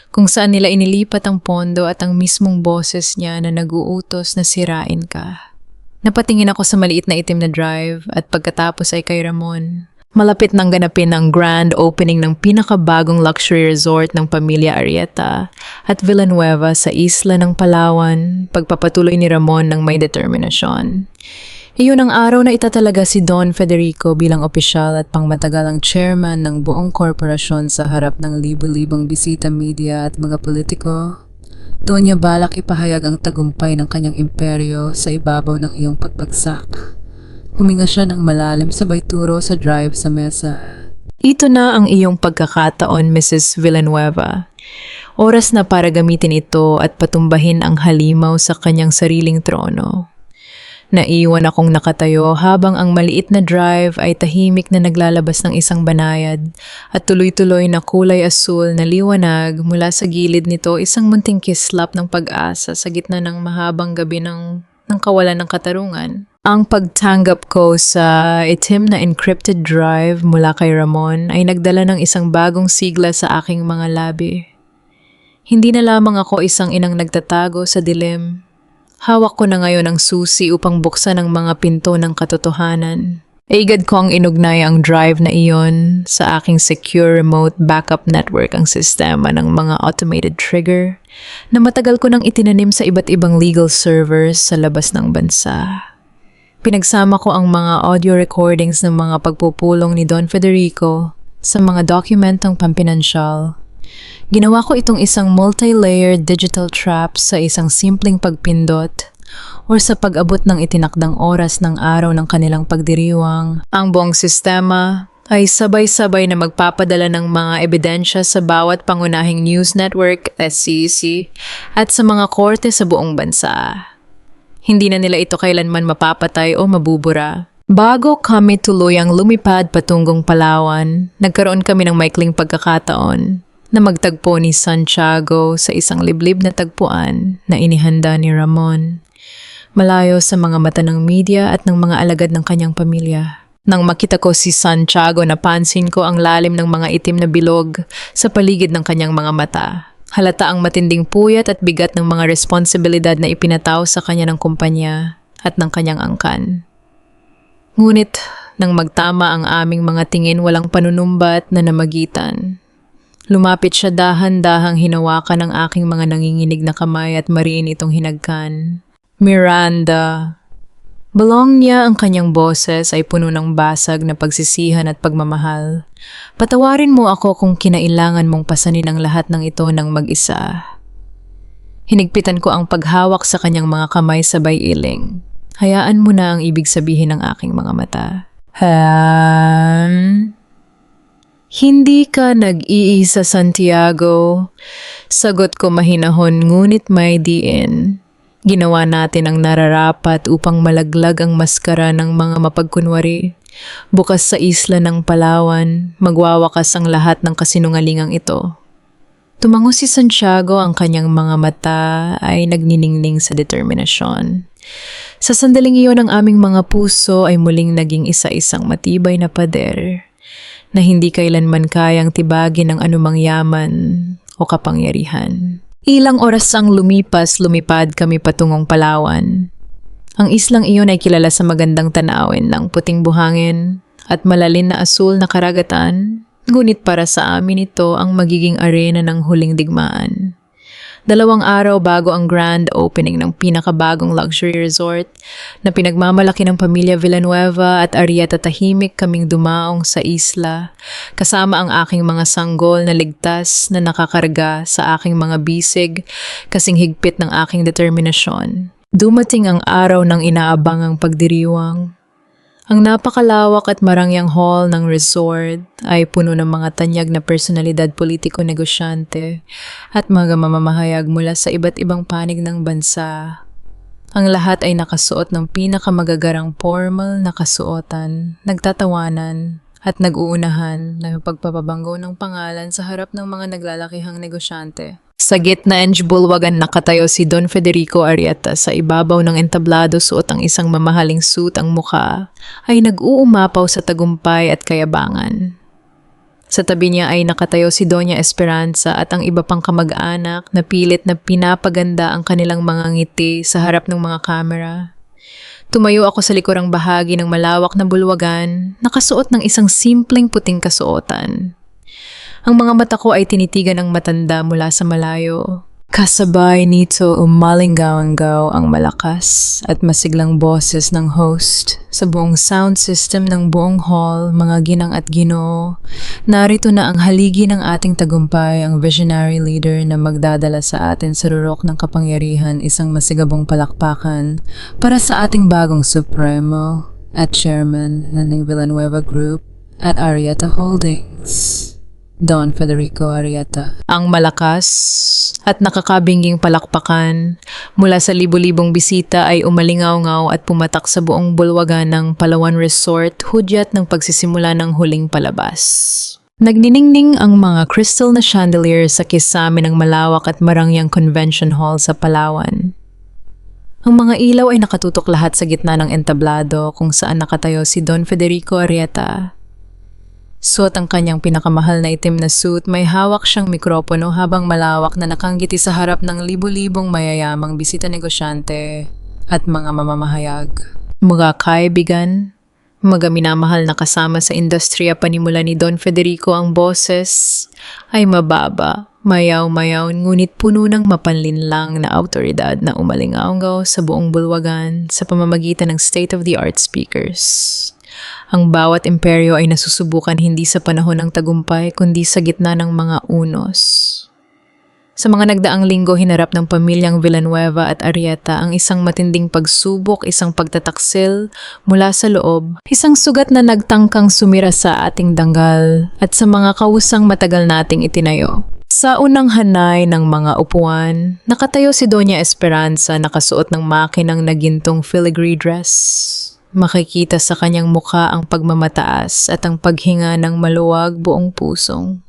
kung saan nila inilipat ang pondo at ang mismong boses niya na nag-uutos na sirain ka. Napatingin ako sa maliit na itim na drive at pagkatapos ay kay Ramon. Malapit nang ganapin ang grand opening ng pinakabagong luxury resort ng pamilya Arrieta at Villanueva sa isla ng Palawan, pagpapatuloy ni Ramon ng may determinasyon. Iyon ang araw na itatalaga si Don Federico bilang opisyal at pangmatagalang chairman ng buong korporasyon sa harap ng libo-libong bisita media at mga politiko. Doon niya balak ipahayag ang tagumpay ng kanyang imperyo sa ibabaw ng iyong pagbagsak. Huminga siya ng malalim sabay turo sa drive sa mesa. Ito na ang iyong pagkakataon, Mrs. Villanueva. Oras na para gamitin ito at patumbahin ang halimaw sa kanyang sariling trono. Naiwan akong nakatayo habang ang maliit na drive ay tahimik na naglalabas ng isang banayad at tuloy-tuloy na kulay asul na liwanag mula sa gilid nito, isang munting kislap ng pag-asa sa gitna ng mahabang gabi ng kawalan ng katarungan. Ang pagtanggap ko sa itim na encrypted drive mula kay Ramon ay nagdala ng isang bagong sigla sa aking mga labi. Hindi na lamang ako isang inang nagtatago sa dilim. Hawak ko na ngayon ang susi upang buksan ang mga pinto ng katotohanan. Agad kong inugnay ang drive na iyon sa aking secure remote backup network, ang sistema ng mga automated trigger na matagal ko nang itinanim sa iba't ibang legal servers sa labas ng bansa. Pinagsama ko ang mga audio recordings ng mga pagpupulong ni Don Federico sa mga dokumentong pampinansyal. Ginawa ko itong isang multi-layered digital trap sa isang simpleng pagpindot o sa pag-abot ng itinakdang oras ng araw ng kanilang pagdiriwang. Ang buong sistema ay sabay-sabay na magpapadala ng mga ebidensya sa bawat pangunahing news network, SCC, at sa mga korte sa buong bansa. Hindi na nila ito kailanman mapapatay o mabubura. Bago kami tuluyang lumipad patungong Palawan, nagkaroon kami ng maikling pagkakataon na magtagpo ni Santiago sa isang liblib na tagpuan na inihanda ni Ramon, malayo sa mga mata ng media at ng mga alagad ng kanyang pamilya. Nang makita ko si Santiago, napansin ko ang lalim ng mga itim na bilog sa paligid ng kanyang mga mata. Halata ang matinding puyat at bigat ng mga responsibilidad na ipinataw sa kanya ng kumpanya at ng kanyang angkan. Ngunit, nang magtama ang aming mga tingin, walang panunumbat na namagitan. Lumapit siya dahan-dahang hinawakan ng aking mga nanginginig na kamay at mariin itong hinagkan. Miranda. Balong niya ang kanyang boses ay puno ng basag na pagsisihan at pagmamahal. Patawarin mo ako kung kinailangan mong pasanin ang lahat ng ito ng mag-isa. Hinigpitan ko ang paghawak sa kanyang mga kamay sabay iling. Hayaan mo na ang ibig sabihin ng aking mga mata. Hindi ka nag-iisa, Santiago. Sagot ko mahinahon ngunit may diin. Ginawa natin ang nararapat upang malaglag ang maskara ng mga mapagkunwari. Bukas sa isla ng Palawan, magwawakas ang lahat ng kasinungalingang ito. Tumango si Santiago, ang kanyang mga mata ay nagniningning sa determinasyon. Sa sandaling iyon, ang aming mga puso ay muling naging isa-isang matibay na pader na hindi kailanman kayang tibagin ng anumang yaman o kapangyarihan. Ilang oras ang lumipad kami patungong Palawan. Ang islang iyon ay kilala sa magandang tanawin ng puting buhangin at malalin na asul na karagatan, ngunit para sa amin ito ang magiging arena ng huling digmaan. 2 araw bago ang grand opening ng pinakabagong luxury resort na pinagmamalaki ng pamilya Villanueva at Arrieta, tahimik kaming dumaong sa isla kasama ang aking mga sanggol na ligtas na nakakarga sa aking mga bisig kasing higpit ng aking determinasyon. Dumating ang araw ng inaabangang pagdiriwang. Ang napakalawak at marangyang hall ng resort ay puno ng mga tanyag na personalidad, politiko, negosyante at mga mamamahayag mula sa iba't ibang panig ng bansa. Ang lahat ay nakasuot ng pinakamagagarang formal na kasuotan, nagtatawanan at nag-uunahan na pagpapabanggo ng pangalan sa harap ng mga naglalakihang negosyante. Sa gitna ng bulwagan nakatayo si Don Federico Arrieta sa ibabaw ng entablado, suot ang isang mamahaling suit, ang mukha ay nag-uumapaw sa tagumpay at kayabangan. Sa tabi niya ay nakatayo si Doña Esperanza at ang iba pang kamag-anak na pilit na pinapaganda ang kanilang mga ngiti sa harap ng mga kamera. Tumayo ako sa likurang bahagi ng malawak na bulwagan, nakasuot ng isang simpleng puting kasuotan. Ang mga mata ko ay tinitigan ng matanda mula sa malayo. Kasabay nito umalinggaw-anggaw ang malakas at masiglang boses ng host sa buong sound system ng buong hall. Mga ginang at ginoo, narito na ang haligi ng ating tagumpay, ang visionary leader na magdadala sa atin sa rurok ng kapangyarihan. Isang masigabong palakpakan para sa ating bagong supremo at chairman ng Villanueva Group at Arrieta Holdings, Don Federico Arrieta. Ang malakas at nakakabingging palakpakan mula sa libo-libong bisita ay umalingaw-ngaw at pumatak sa buong bulwagan ng Palawan Resort, hudyat ng pagsisimula ng huling palabas. Nagniningning ang mga crystal na chandelier sa kisame ng malawak at marangyang convention hall sa Palawan. Ang mga ilaw ay nakatutok lahat sa gitna ng entablado kung saan nakatayo si Don Federico Arrieta. Suot ang kanyang pinakamahal na itim na suit, may hawak siyang mikropono habang malawak na nakangiti sa harap ng libo-libong mayayamang bisita, negosyante at mga mamamahayag. Mga kaibigan, mga minamahal na kasama sa industriya, panimula ni Don Federico, ang boses ay mababa, mayaw-mayaw, ngunit puno ng mapanlinlang na awtoridad na umalingaw sa buong bulwagan sa pamamagitan ng state-of-the-art speakers. Ang bawat imperyo ay nasusubukan hindi sa panahon ng tagumpay kundi sa gitna ng mga unos. Sa mga nagdaang linggo, hinarap ng pamilyang Villanueva at Arrieta ang isang matinding pagsubok, isang pagtataksil mula sa loob, isang sugat na nagtangkang sumira sa ating danggal at sa mga kawusang matagal nating itinayo. Sa unang hanay ng mga upuan, nakatayo si Doña Esperanza, nakasuot ng makinang nagintong filigree dress. Makikita sa kanyang mukha ang pagmamataas at ang paghinga ng maluwag buong pusong.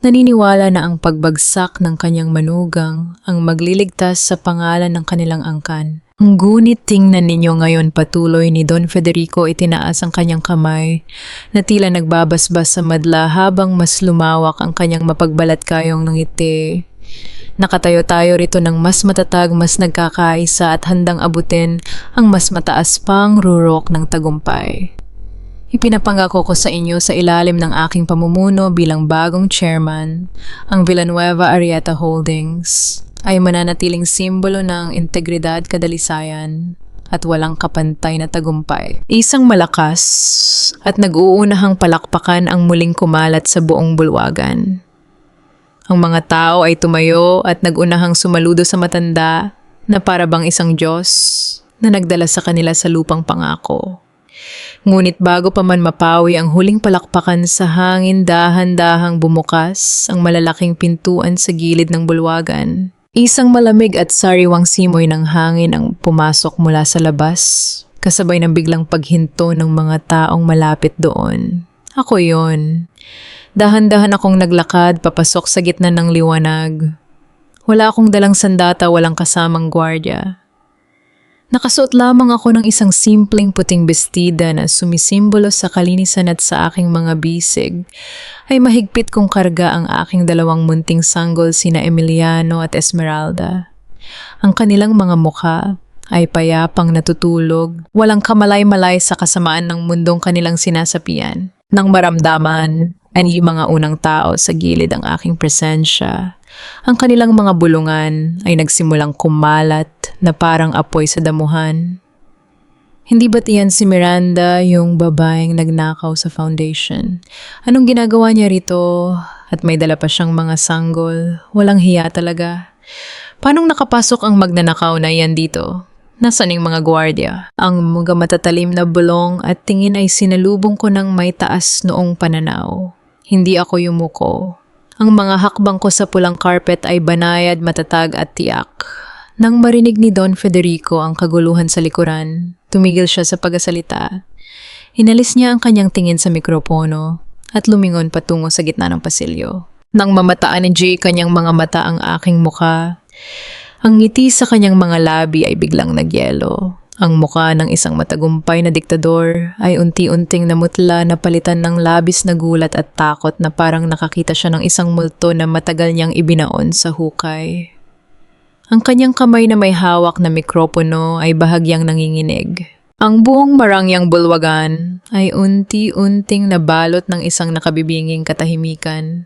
Naniniwala na ang pagbagsak ng kanyang manugang ang magliligtas sa pangalan ng kanilang angkan. Ngunit tingnan ninyo ngayon, patuloy ni Don Federico, itinaas ang kanyang kamay na tila nagbabasbas sa madla habang mas lumawak ang kanyang mapagbalat-kayong ngiti. Nakatayo tayo rito ng mas matatag, mas nagkakaisa at handang abutin ang mas mataas pang rurok ng tagumpay. Ipinapangako ko sa inyo sa ilalim ng aking pamumuno bilang bagong chairman, ang Villanueva Arrieta Holdings ay mananatiling simbolo ng integridad, kadalisayan at walang kapantay na tagumpay. Isang malakas at nag-uunahang palakpakan ang muling kumalat sa buong bulwagan. Ang mga tao ay tumayo at nagunahang sumaludo sa matanda na para bang isang Diyos na nagdala sa kanila sa lupang pangako. Ngunit bago pa man mapawi ang huling palakpakan sa hangin, dahan-dahang bumukas ang malalaking pintuan sa gilid ng bulwagan. Isang malamig at sariwang simoy ng hangin ang pumasok mula sa labas, kasabay ng biglang paghinto ng mga taong malapit doon. Ako yon. Dahan-dahan akong naglakad papasok sa gitna ng liwanag. Wala akong dalang sandata, walang kasamang gwardya. Nakasuot lamang ako ng isang simpleng puting bestida na sumisimbolo sa kalinisan, at sa aking mga bisig ay mahigpit kong karga ang aking dalawang munting sanggol, sina Emiliano at Esmeralda. Ang kanilang mga mukha ay payapang natutulog, walang kamalay-malay sa kasamaan ng mundong kanilang sinasapian. Nang maramdaman ay mga unang tao sa gilid ang aking presensya, ang kanilang mga bulungan ay nagsimulang kumalat na parang apoy sa damuhan. Hindi ba't iyan si Miranda, yung babaeng nagnakaw sa foundation? Anong ginagawa niya rito? At may dala pa siyang mga sanggol. Walang hiya talaga. Paanong nakapasok ang magnanakaw na iyan dito? Nasaan yung mga gwardya? Ang mga matatalim na bulong at tingin ay sinalubong ko ng may taas noong pananaw. Hindi ako yumuko. Ang mga hakbang ko sa pulang carpet ay banayad, matatag at tiyak. Nang marinig ni Don Federico ang kaguluhan sa likuran, tumigil siya sa pagsasalita. Inalis niya ang kanyang tingin sa mikropono at lumingon patungo sa gitna ng pasilyo. Nang mamataan ni Jay kanyang mga mata ang aking muka, ang ngiti sa kanyang mga labi ay biglang nagyelo. Ang muka ng isang matagumpay na diktador ay unti-unting namutla na palitan ng labis na gulat at takot na parang nakakita siya ng isang multo na matagal niyang ibinaon sa hukay. Ang kanyang kamay na may hawak na mikropono ay bahagyang nanginginig. Ang buong marangyang bulwagan ay unti-unting nabalot ng isang nakabibinging katahimikan.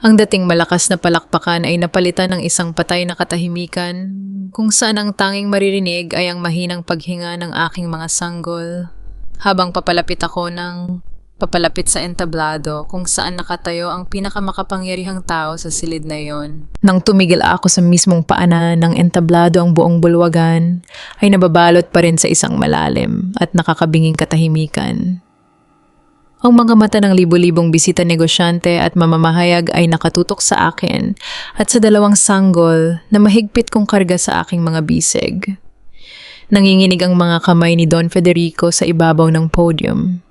Ang dating malakas na palakpakan ay napalitan ng isang patay na katahimikan, kung saan ang tanging maririnig ay ang mahinang paghinga ng aking mga sanggol. Habang papalapit sa entablado kung saan nakatayo ang pinakamakapangyarihang tao sa silid na iyon. Nang tumigil ako sa mismong paanan ng entablado, ang buong bulwagan ay nababalot pa rin sa isang malalim at nakakabinging katahimikan. Ang mga mata ng libu-libong bisita negosyante at mamamahayag ay nakatutok sa akin at sa dalawang sanggol na mahigpit kong karga sa aking mga bisig. Nanginginig ang mga kamay ni Don Federico sa ibabaw ng podium.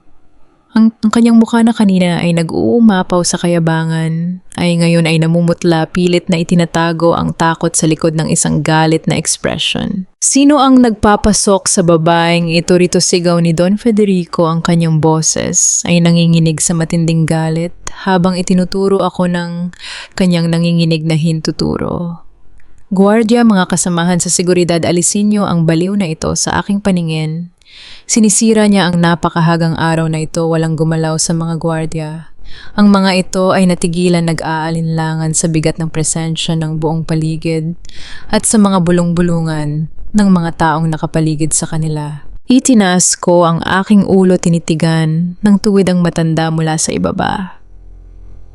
Ang kanyang mukha na kanina ay nag-uumapaw sa kayabangan, ay ngayon ay namumutla, pilit na itinatago ang takot sa likod ng isang galit na ekspresyon. Sino ang nagpapasok sa babaeng ito? Rito sigaw ni Don Federico, ang kanyang boses ay nanginginig sa matinding galit habang itinuturo ako ng kanyang nanginginig na hintuturo. Guardia, mga kasamahan sa seguridad, alisin niyo ang baliw na ito sa aking paningin. Sinisira niya ang napakahagang araw na ito, walang gumalaw sa mga gwardiya. Ang mga ito ay natigilan nag-aalinlangan sa bigat ng presensya ng buong paligid at sa mga bulong-bulungan ng mga taong nakapaligid sa kanila. Itinaas ko ang aking ulo, tinitigan ng tuwid ang matanda mula sa ibaba.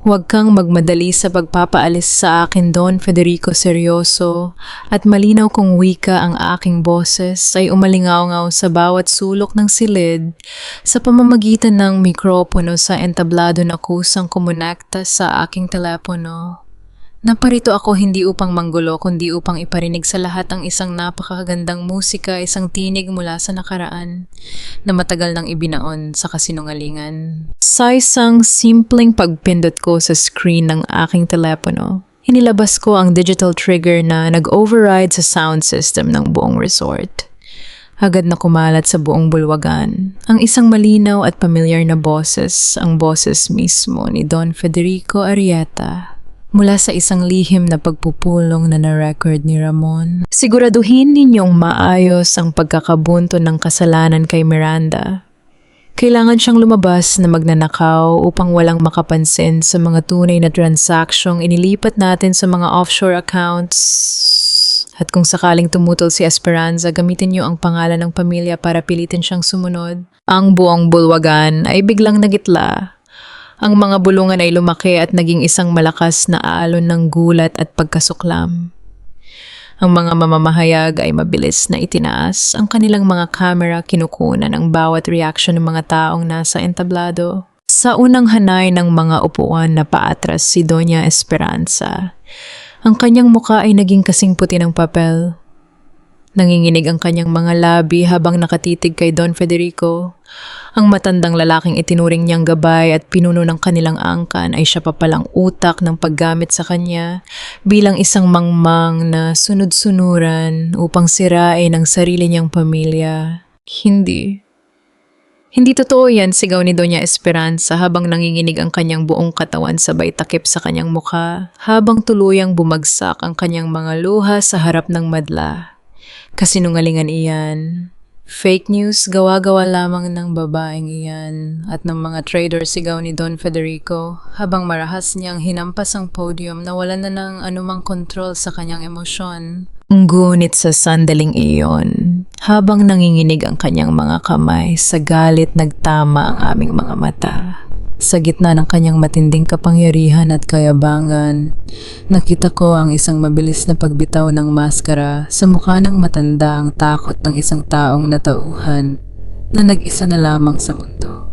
Huwag kang magmadali sa pagpapaalis sa akin, Don Federico. Seryoso at malinaw kong wika ang aking boses ay umalingaw-ngaw sa bawat sulok ng silid sa pamamagitan ng mikropono sa entablado na kusang kumonekta sa aking telepono. Naparito ako hindi upang manggulo kundi upang iparinig sa lahat ang isang napakagandang musika, isang tinig mula sa nakaraan na matagal nang ibinaon sa kasinungalingan. Sa isang simpleng pagpindot ko sa screen ng aking telepono, inilabas ko ang digital trigger na nag-override sa sound system ng buong resort. Agad na kumalat sa buong bulwagan ang isang malinaw at pamilyar na boses, ang boses mismo ni Don Federico Arrieta. Mula sa isang lihim na pagpupulong na na-record ni Ramon. Siguraduhin ninyong maayos ang pagkakabunto ng kasalanan kay Miranda. Kailangan siyang lumabas na magnanakaw upang walang makapansin sa mga tunay na transaksyong inilipat natin sa mga offshore accounts. At kung sakaling tumutol si Esperanza, gamitin niyo ang pangalan ng pamilya para pilitin siyang sumunod. Ang buong bulwagan ay biglang nagitla. Ang mga bulungan ay lumaki at naging isang malakas na alon ng gulat at pagkasuklam. Ang mga mamamahayag ay mabilis na itinaas ang kanilang mga kamera, kinukunan ang bawat reaksyon ng mga taong nasa entablado. Sa unang hanay ng mga upuan na paatras si Doña Esperanza, ang kanyang muka ay naging kasing puti ng papel. Nanginginig ang kanyang mga labi habang nakatitig kay Don Federico. Ang matandang lalaking itinuring niyang gabay at pinuno ng kanilang angkan ay siya pa palang utak ng paggamit sa kanya bilang isang mangmang na sunod-sunuran upang sirain ang sarili niyang pamilya. Hindi totoo yan, sigaw ni Doña Esperanza habang nanginginig ang kanyang buong katawan sabay takip sa kanyang mukha habang tuluyang bumagsak ang kanyang mga luha sa harap ng madla. Kasinungalingan iyan. Fake news, gawa-gawa lamang ng babaeng iyan at ng mga trader, sigaw ni Don Federico habang marahas niyang hinampas ang podium na wala na ng anumang kontrol sa kanyang emosyon. Ngunit sa sandaling iyon, habang nanginginig ang kanyang mga kamay, sa galit nagtama ang aming mga mata. Sa gitna ng kanyang matinding kapangyarihan at kayabangan, nakita ko ang isang mabilis na pagbitaw ng maskara sa mukha ng matanda, ang takot ng isang taong natauhan na nag-isa na lamang sa mundo.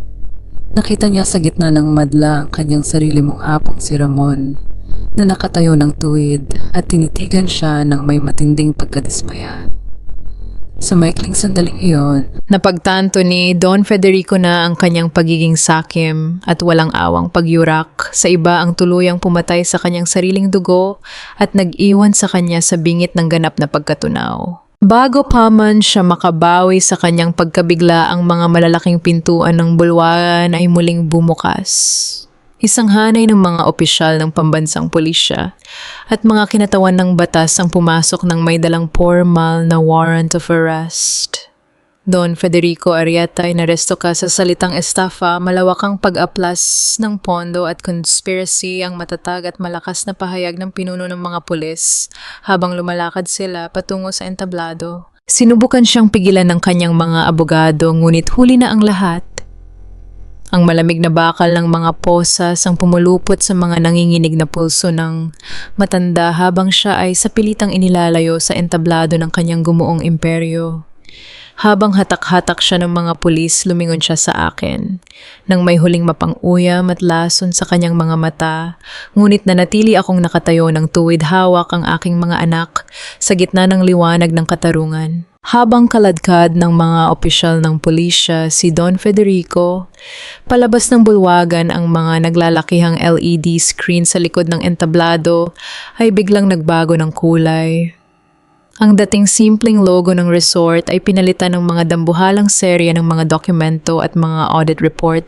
Nakita niya sa gitna ng madla ang kanyang sarili mong apong si Ramon na nakatayo ng tuwid at tinitigan siya ng may matinding pagkadismaya. Sa maikling sandaling iyon, napagtanto ni Don Federico na ang kanyang pagiging sakim at walang awang pagyurak sa iba ang tuluyang pumatay sa kanyang sariling dugo at nag-iwan sa kanya sa bingit ng ganap na pagkatunaw. Bago pa man siya makabawi sa kanyang pagkabigla, ang mga malalaking pintuan ng bulwagan ay muling bumukas. Isang hanay ng mga opisyal ng pambansang pulisya at mga kinatawan ng batas ang pumasok ng may dalang formal na warrant of arrest. Don Federico Arrieta ay naresto ka sa salitang estafa, malawakang pag-aplas ng pondo at conspiracy, ang matatag at malakas na pahayag ng pinuno ng mga pulis habang lumalakad sila patungo sa entablado. Sinubukan siyang pigilan ng kanyang mga abogado, ngunit huli na ang lahat. Ang malamig na bakal ng mga posas ang pumulupot sa mga nanginginig na pulso ng matanda habang siya ay sa pilitang inilalayo sa entablado ng kanyang gumuong imperyo. Habang hatak-hatak siya ng mga pulis, lumingon siya sa akin. Nang may huling mapang-uyam at lason sa kanyang mga mata, ngunit nanatili akong nakatayo ng tuwid, hawak ang aking mga anak sa gitna ng liwanag ng katarungan. Habang kaladkad ng mga opisyal ng pulisya si Don Federico, palabas ng bulwagan, ang mga naglalakihang LED screen sa likod ng entablado ay biglang nagbago ng kulay. Ang dating simpleng logo ng resort ay pinalitan ng mga dambuhalang serya ng mga dokumento at mga audit report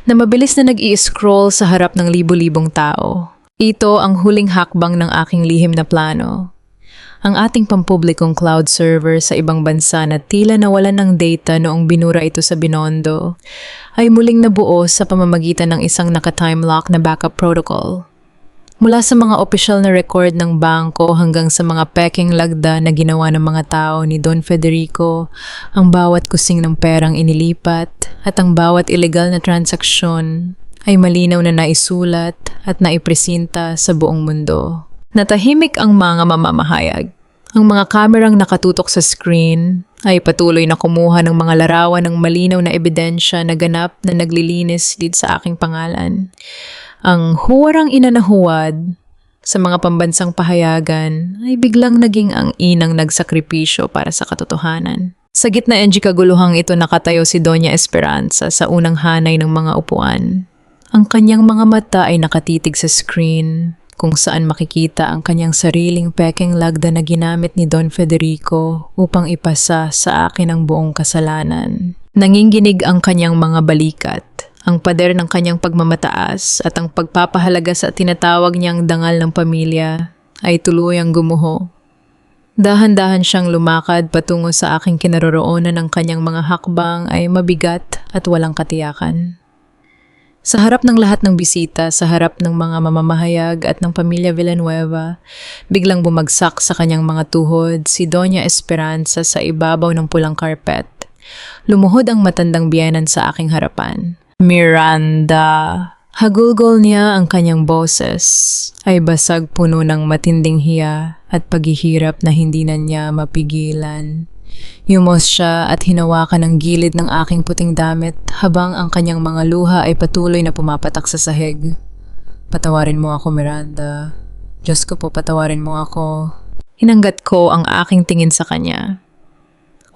na mabilis na nag-i-scroll sa harap ng libu-libong tao. Ito ang huling hakbang ng aking lihim na plano. Ang ating pampublikong cloud server sa ibang bansa na tila nawalan ng data noong binura ito sa Binondo ay muling nabuo sa pamamagitan ng isang naka-time lock na backup protocol. Mula sa mga opisyal na record ng bangko hanggang sa mga peking lagda na ginawa ng mga tao ni Don Federico, ang bawat kusing ng perang inilipat at ang bawat ilegal na transaksyon ay malinaw na naisulat at naipresinta sa buong mundo. Natahimik ang mga mamamahayag. Ang mga kamerang nakatutok sa screen ay patuloy na kumuha ng mga larawan ng malinaw na ebidensya na ganap na naglilinis dito sa aking pangalan. Ang huwarang ina na huwad sa mga pambansang pahayagan ay biglang naging ang inang nagsakripisyo para sa katotohanan. Sa gitna ng kaguluhang ito, nakatayo si Doña Esperanza sa unang hanay ng mga upuan. Ang kanyang mga mata ay nakatitig sa screen, kung saan makikita ang kanyang sariling peking lagda na ginamit ni Don Federico upang ipasa sa akin ang buong kasalanan. Nanginginig ang kanyang mga balikat, ang pader ng kanyang pagmamataas at ang pagpapahalaga sa tinatawag niyang dangal ng pamilya ay tuluyang gumuho. Dahan-dahan siyang lumakad patungo sa aking kinaroroonan, ng kanyang mga hakbang ay mabigat at walang katiyakan. Sa harap ng lahat ng bisita, sa harap ng mga mamamahayag at ng pamilya Villanueva, biglang bumagsak sa kanyang mga tuhod si Doña Esperanza sa ibabaw ng pulang karpet. Lumuhod ang matandang biyenan sa aking harapan. Miranda! Hagulgol niya, ang kanyang boses ay basag, puno ng matinding hiya at paghihirap na hindi na niya mapigilan. Yumos siya at hinawakan ang gilid ng aking puting damit habang ang kanyang mga luha ay patuloy na pumapatak sa sahig. Patawarin mo ako, Miranda. Diyos ko po, patawarin mo ako. Hinanggat ko ang aking tingin sa kanya.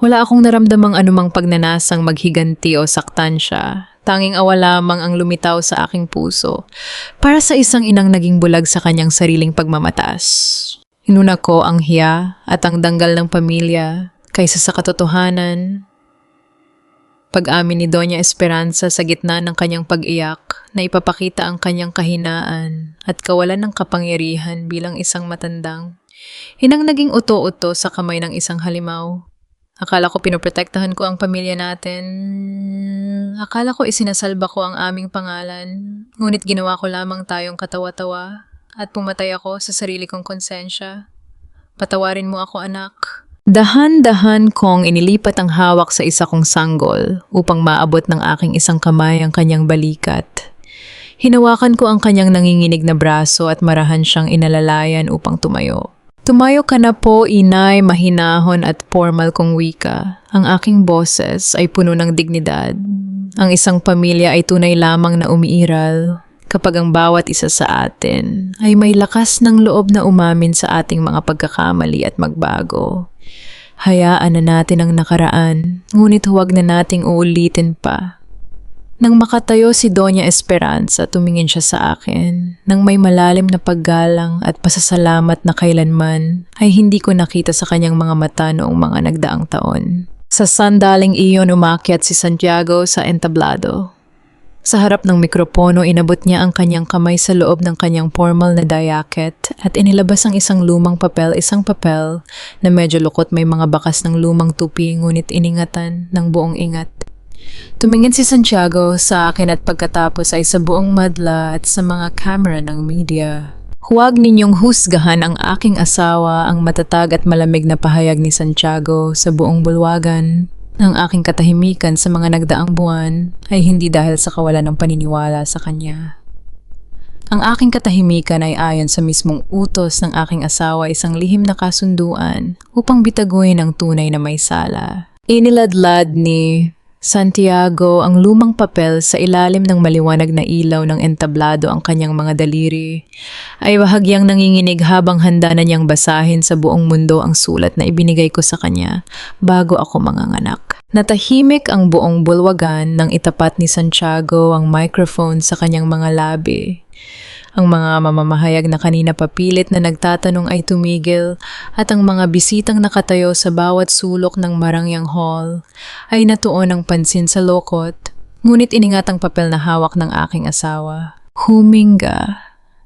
Wala akong naramdamang anumang pagnanasang maghiganti o saktan siya. Tanging awa lamang ang lumitaw sa aking puso para sa isang inang naging bulag sa kanyang sariling pagmamataas. Inuna ko ang hiya at ang danggal ng pamilya kaysa sa katotohanan. Pag-amin ni Doña Esperanza sa gitna ng kanyang pag-iyak na ipapakita ang kanyang kahinaan at kawalan ng kapangyarihan bilang isang matandang inang naging uto-uto sa kamay ng isang halimaw. Akala ko pinoprotektahan ko ang pamilya natin. Akala ko isinasalba ko ang aming pangalan. Ngunit ginawa ko lamang tayong katawa-tawa at pumatay ako sa sarili kong konsensya. Patawarin mo ako, anak. Dahan-dahan kong inilipat ang hawak sa isa kong sanggol upang maabot ng aking isang kamay ang kanyang balikat. Hinawakan ko ang kanyang nanginginig na braso at marahan siyang inalalayan upang tumayo. Tumayo ka na po, inay, mahinahon at formal kong wika. Ang aking boses ay puno ng dignidad. Ang isang pamilya ay tunay lamang na umiiral kapag ang bawat isa sa atin ay may lakas ng loob na umamin sa ating mga pagkakamali at magbago. Hayaan na natin ang nakaraan, ngunit huwag na nating uulitin pa. Nang makatayo si Doña Esperanza, tumingin siya sa akin. Nang may malalim na paggalang at pasasalamat na kailanman ay hindi ko nakita sa kanyang mga mata noong mga nagdaang taon. Sa sandaling iyon umakyat si Santiago sa entablado. Sa harap ng mikropono inabot niya ang kanyang kamay sa loob ng kanyang formal na jacket at inilabas ang isang isang papel na medyo lukot, may mga bakas ng lumang tupi ngunit iningatan ng buong ingat. Tumingin si Santiago sa akin at pagkatapos ay sa buong madla at sa mga camera ng media. Huwag ninyong husgahan ang aking asawa, ang matatag at malamig na pahayag ni Santiago sa buong bulwagan. Ang aking katahimikan sa mga nagdaang buwan ay hindi dahil sa kawalan ng paniniwala sa kanya. Ang aking katahimikan ay ayon sa mismong utos ng aking asawa, isang lihim na kasunduan upang bitaguin ang tunay na may sala. Iniladlad ni Santiago ang lumang papel sa ilalim ng maliwanag na ilaw ng entablado. Ang kanyang mga daliri ay bahagyang nanginginig habang handa na niyang basahin sa buong mundo ang sulat na ibinigay ko sa kanya bago ako manganganak. Natahimik ang buong bulwagan nang itapat ni Santiago ang microphone sa kanyang mga labi. Ang mga mamamahayag na kanina papilit na nagtatanong ay tumigil at ang mga bisitang nakatayo sa bawat sulok ng Marangyang Hall ay natuon ng pansin sa lokot, ngunit iningat ang papel na hawak ng aking asawa. Huminga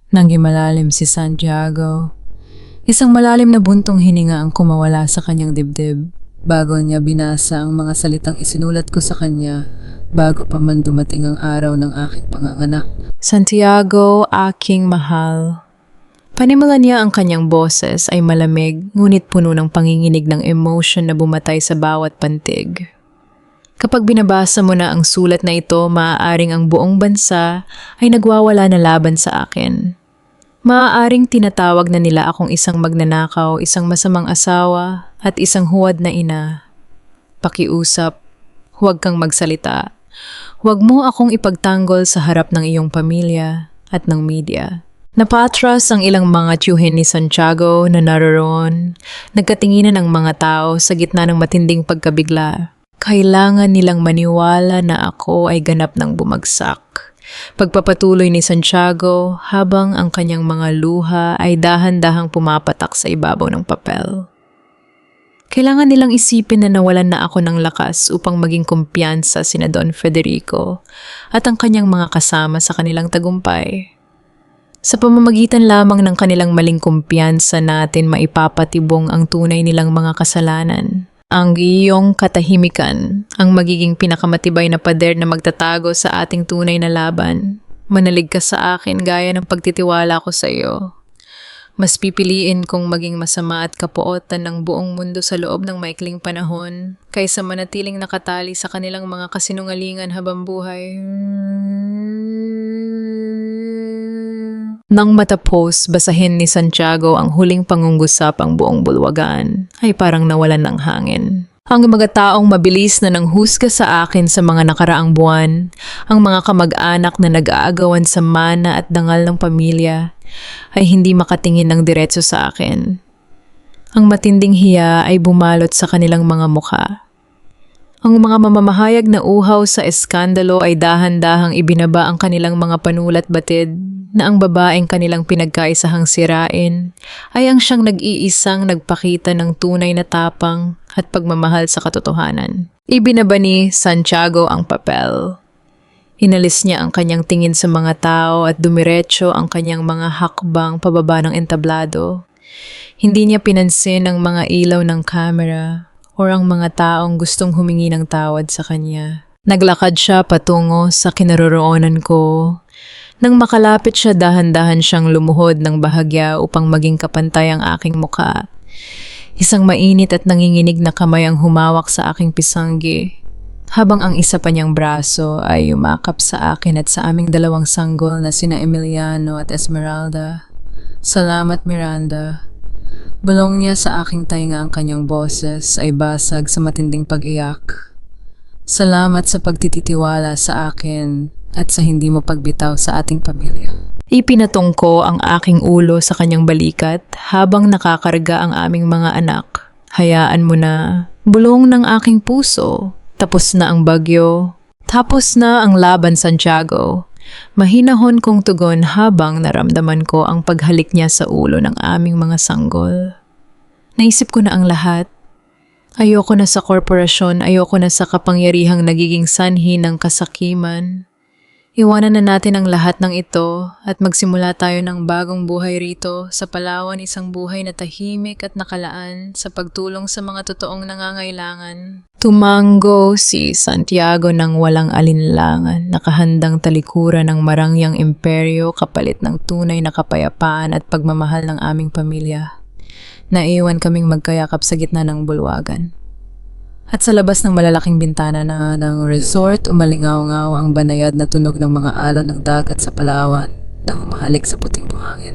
nang himalalim si Santiago. Isang malalim na buntong hininga ang kumawala sa kanyang dibdib bago niya binasa ang mga salitang isinulat ko sa kanya bago pa man dumating ang araw ng aking panganganak. Santiago, aking mahal. Panimula niya ang kanyang boses ay malamig ngunit puno ng panginginig ng emotion na bumatay sa bawat pantig. Kapag binabasa mo na ang sulat na ito, maaaring ang buong bansa ay nagwawala na laban sa akin. Maaaring tinatawag na nila akong isang magnanakaw, isang masamang asawa, at isang huwad na ina. Pakiusap, huwag kang magsalita. Huwag mo akong ipagtanggol sa harap ng iyong pamilya at ng media. Napatras ang ilang mga tiyuhin ni Santiago na naroon. Nagkatinginan ang mga tao sa gitna ng matinding pagkabigla. Kailangan nilang maniwala na ako ay ganap ng bumagsak. Pagpapatuloy ni Santiago habang ang kanyang mga luha ay dahan-dahang pumapatak sa ibabaw ng papel. Kailangan nilang isipin na nawalan na ako ng lakas upang maging kumpiyansa sina Don Federico at ang kanyang mga kasama sa kanilang tagumpay. Sa pamamagitan lamang ng kanilang maling kumpiyansa natin maipapatibong ang tunay nilang mga kasalanan. Ang iyong katahimikan ang magiging pinakamatibay na pader na magtatago sa ating tunay na laban. Manalig ka sa akin gaya ng pagtitiwala ko sa iyo. Mas pipiliin kong maging masama at kapuotan ng buong mundo sa loob ng maikling panahon kaysa manatiling nakatali sa kanilang mga kasinungalingan habang buhay. Nang matapos basahin ni Santiago ang huling pangungusap, ang buong bulwagan ay parang nawalan ng hangin. Ang mga taong mabilis na nanghusga sa akin sa mga nakaraang buwan, ang mga kamag-anak na nag-aagawan sa mana at dangal ng pamilya, ay hindi makatingin ng diretso sa akin. Ang matinding hiya ay bumalot sa kanilang mga mukha. Ang mga mamamahayag na uhaw sa eskandalo ay dahan-dahang ibinaba ang kanilang mga panulat batid na ang babaeng kanilang pinagkaisahang sirain ay ang siyang nag-iisang nagpakita ng tunay na tapang at pagmamahal sa katotohanan. Ibinaba ni Santiago ang papel. Inalis niya ang kanyang tingin sa mga tao at dumiretso ang kanyang mga hakbang pababa ng entablado. Hindi niya pinansin ang mga ilaw ng kamera o ang mga taong gustong humingi ng tawad sa kanya. Naglakad siya patungo sa kinaroroonan ko. Nang makalapit siya, dahan-dahan siyang lumuhod ng bahagya upang maging kapantay ang aking muka. Isang mainit at nanginginig na kamay ang humawak sa aking pisanggi, habang ang isa pa niyang braso ay yumakap sa akin at sa aming dalawang sanggol na sina Emiliano at Esmeralda. Salamat, Miranda. Bulong niya sa aking tainga, ang kanyang boses ay basag sa matinding pag-iyak. Salamat sa pagtititiwala sa akin at sa hindi mo pagbitaw sa ating pamilya. Ipinatong ko ang aking ulo sa kanyang balikat habang nakakarga ang aming mga anak. Hayaan mo na, bulong ng aking puso. Tapos na ang bagyo. Tapos na ang laban, Santiago. Mahinahon kong tugon habang naramdaman ko ang paghalik niya sa ulo ng aming mga sanggol. Naisip ko na ang lahat. Ayoko na sa korporasyon, ayoko na sa kapangyarihang nagiging sanhi ng kasakiman. Iwanan na natin ang lahat ng ito at magsimula tayo ng bagong buhay rito sa Palawan, isang buhay na tahimik at nakalaan sa pagtulong sa mga totoong nangangailangan. Tumango si Santiago ng walang alinlangan, nakahandang talikuran ng marangyang imperyo kapalit ng tunay na kapayapaan at pagmamahal ng aming pamilya. Naiwan kaming magkayakap sa gitna ng bulwagan. At sa labas ng malalaking bintana ng resort, umalingaw-ngaw ang banayad na tunog ng mga alon ng dagat sa Palawan na humahalik sa puting buhangin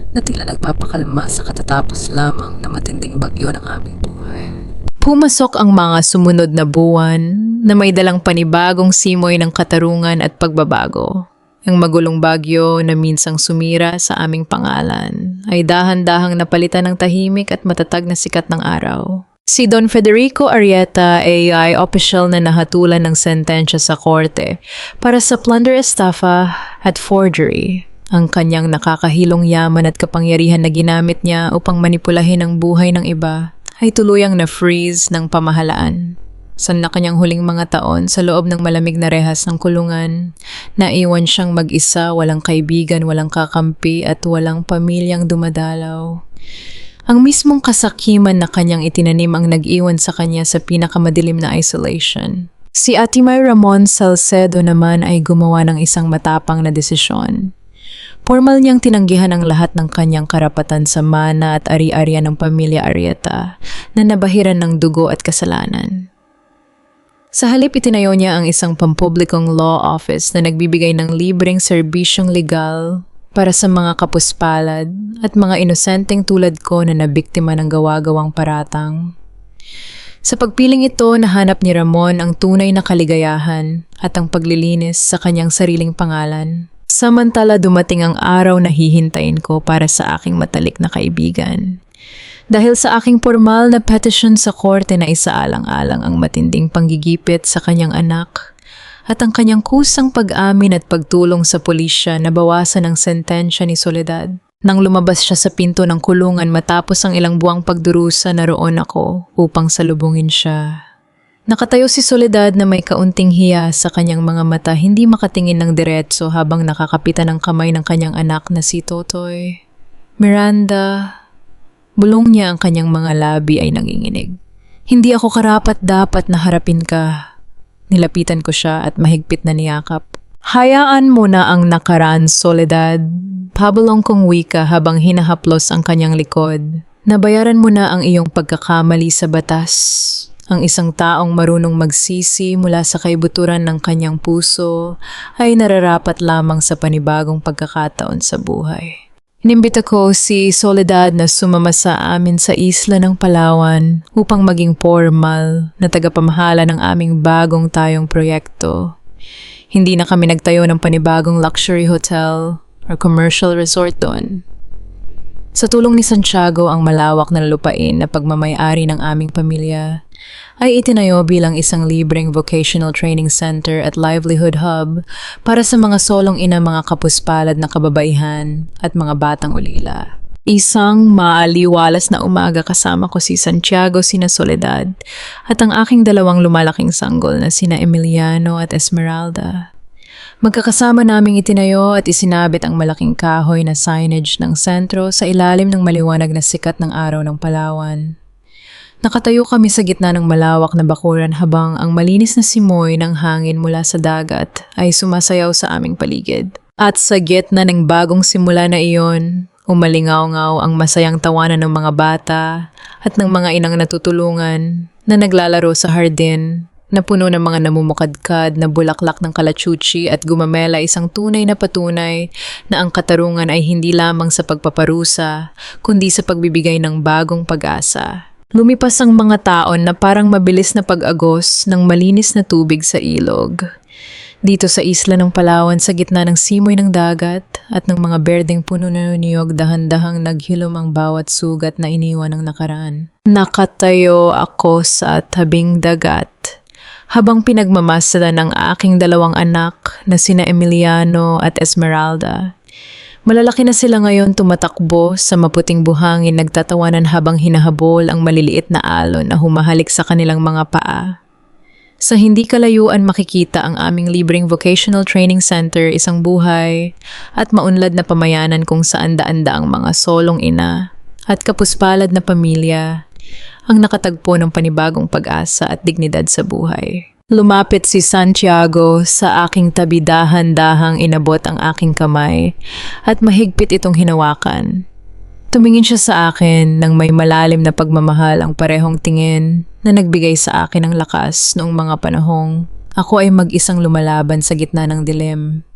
na tila nagpapakalma sa katatapos lamang na matinding bagyo ng aming buhay. Pumasok ang mga sumunod na buwan na may dalang panibagong simoy ng katarungan at pagbabago. Ang magulong bagyo na minsang sumira sa aming pangalan ay dahan-dahang napalitan ng tahimik at matatag na sikat ng araw. Si Don Federico Arrieta ay official na nahatulan ng sentensya sa korte para sa plunder, estafa at forgery. Ang kanyang nakakahilong yaman at kapangyarihan na ginamit niya upang manipulahin ang buhay ng iba ay tuluyang na-freeze ng pamahalaan. Sa kanyang huling mga taon sa loob ng malamig na rehas ng kulungan, naiwan siyang mag-isa, walang kaibigan, walang kakampi at walang pamilyang dumadalaw. Ang mismong kasakiman na kanyang itinanim ang nag-iwan sa kanya sa pinakamadilim na isolation. Si Atimay Ramon Salcedo naman ay gumawa ng isang matapang na desisyon. Formal niyang tinanggihan ang lahat ng kanyang karapatan sa mana at ari-arian ng pamilya Arrieta na nabahiran ng dugo at kasalanan. Sa halip, itinayo niya ang isang pampublikong law office na nagbibigay ng libreng serbisyong legal para sa mga kapuspalad at mga inosenteng tulad ko na nabiktima ng gawa-gawang paratang. Sa pagpiling ito, nahanap ni Ramon ang tunay na kaligayahan at ang paglilinis sa kanyang sariling pangalan. Samantala dumating ang araw na hihintayin ko para sa aking matalik na kaibigan. Dahil sa aking formal na petition sa korte na isaalang-alang ang matinding panggigipit sa kanyang anak at ang kanyang kusang pag-amin at pagtulong sa pulisya na bawasan ang sentensya ni Soledad. Nang lumabas siya sa pinto ng kulungan matapos ang ilang buwang pagdurusa, naroon ako upang salubungin siya. Nakatayo si Soledad na may kaunting hiya sa kanyang mga mata, hindi makatingin ng diretso habang nakakapitan ng kamay ng kanyang anak na si Totoy. Miranda, bulong niya, ang kanyang mga labi ay nanginginig. Hindi ako karapat-dapat na harapin ka. Nilapitan ko siya at mahigpit na niyakap. Hayaan mo na ang nakaraan, Soledad. Pabulong kong wika habang hinahaplos ang kanyang likod. Nabayaran mo na ang iyong pagkakamali sa batas. Ang isang taong marunong magsisi mula sa kaibuturan ng kanyang puso ay nararapat lamang sa panibagong pagkakataon sa buhay. Inimbita ko si Soledad na sumama sa amin sa isla ng Palawan upang maging formal na tagapamahala ng aming bagong tayong proyekto. Hindi na kami nagtayo ng panibagong luxury hotel or commercial resort doon. Sa tulong ni Santiago, ang malawak na lupain na pagmamay-ari ng aming pamilya ay itinayo bilang isang libreng vocational training center at livelihood hub para sa mga solong ina, mga kapuspalad na kababaihan at mga batang ulila. Isang maaliwalas na umaga kasama ko si Santiago, sina Soledad at ang aking dalawang lumalaking sanggol na sina Emiliano at Esmeralda. Magkakasama naming itinayo at isinabit ang malaking kahoy na signage ng sentro sa ilalim ng maliwanag na sikat ng araw ng Palawan. Nakatayo kami sa gitna ng malawak na bakuran habang ang malinis na simoy ng hangin mula sa dagat ay sumasayaw sa aming paligid. At sa gitna ng bagong simula na iyon, umalingaw-ngaw ang masayang tawanan ng mga bata at ng mga inang natutulungan na naglalaro sa hardin na puno ng mga namumukadkad na bulaklak ng kalachuchi at gumamela, isang tunay na patunay na ang katarungan ay hindi lamang sa pagpaparusa, kundi sa pagbibigay ng bagong pag-asa. Lumipas ang mga taon na parang mabilis na pag-agos ng malinis na tubig sa ilog. Dito sa isla ng Palawan sa gitna ng simoy ng dagat at ng mga berdeng puno na niyog, dahan-dahang naghilom ang bawat sugat na iniwan ng nakaraan. Nakatayo ako sa tabing dagat habang pinagmamasdan ng aking dalawang anak na sina Emiliano at Esmeralda. Malalaki na sila ngayon, tumatakbo sa maputing buhangin, nagtatawanan habang hinahabol ang maliliit na alon na humahalik sa kanilang mga paa. Sa hindi kalayuan makikita ang aming libreng vocational training center, isang buhay at maunlad na pamayanan kung saan daan-daang mga solong ina at kapuspalad na pamilya ang nakatagpo ng panibagong pag-asa at dignidad sa buhay. Lumapit si Santiago sa aking tabi, dahan-dahang inabot ang aking kamay at mahigpit itong hinawakan. Tumingin siya sa akin ng may malalim na pagmamahal, ang parehong tingin na nagbigay sa akin ng lakas noong mga panahong ako ay mag-isang lumalaban sa gitna ng dilim.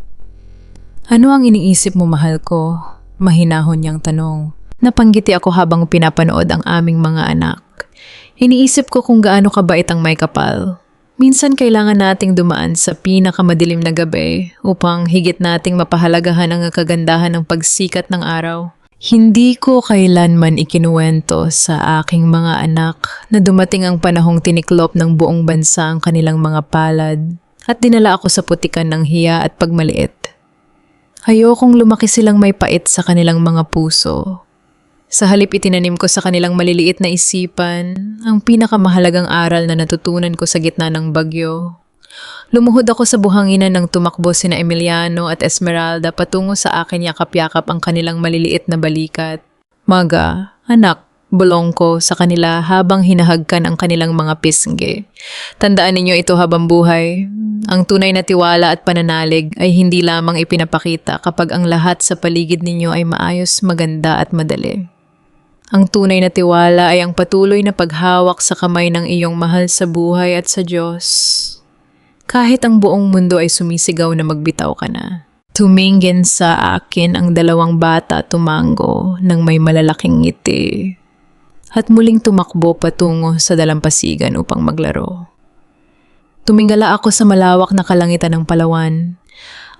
Ano ang iniisip mo, mahal ko? Mahinahon niyang tanong. Napanggiti ako habang pinapanood ang aming mga anak. Iniisip ko kung gaano kabait ang may kapal. Minsan kailangan nating dumaan sa pinakamadilim na gabi upang higit nating mapahalagahan ang kagandahan ng pagsikat ng araw. Hindi ko kailanman ikinuwento sa aking mga anak na dumating ang panahong tiniklop ng buong bansa ang kanilang mga palad at dinala ako sa putikan ng hiya at pagmaliit. Ayokong lumaki silang may pait sa kanilang mga puso. Sa halip itinanim ko sa kanilang maliliit na isipan ang pinakamahalagang aral na natutunan ko sa gitna ng bagyo. Lumuhod ako sa buhanginan nang tumakbo sina Emiliano at Esmeralda patungo sa akin, yakap-yakap ang kanilang maliliit na balikat. Maga, anak, bulong ko sa kanila habang hinahagkan ang kanilang mga pisngi. Tandaan ninyo ito habang buhay. Ang tunay na tiwala at pananalig ay hindi lamang ipinapakita kapag ang lahat sa paligid ninyo ay maayos, maganda at madali. Ang tunay na tiwala ay ang patuloy na paghawak sa kamay ng iyong mahal sa buhay at sa Diyos. Kahit ang buong mundo ay sumisigaw na magbitaw ka na. Tumingin sa akin ang dalawang bata, tumango ng may malalaking ngiti at muling tumakbo patungo sa dalampasigan upang maglaro. Tumingala ako sa malawak na kalangitan ng Palawan.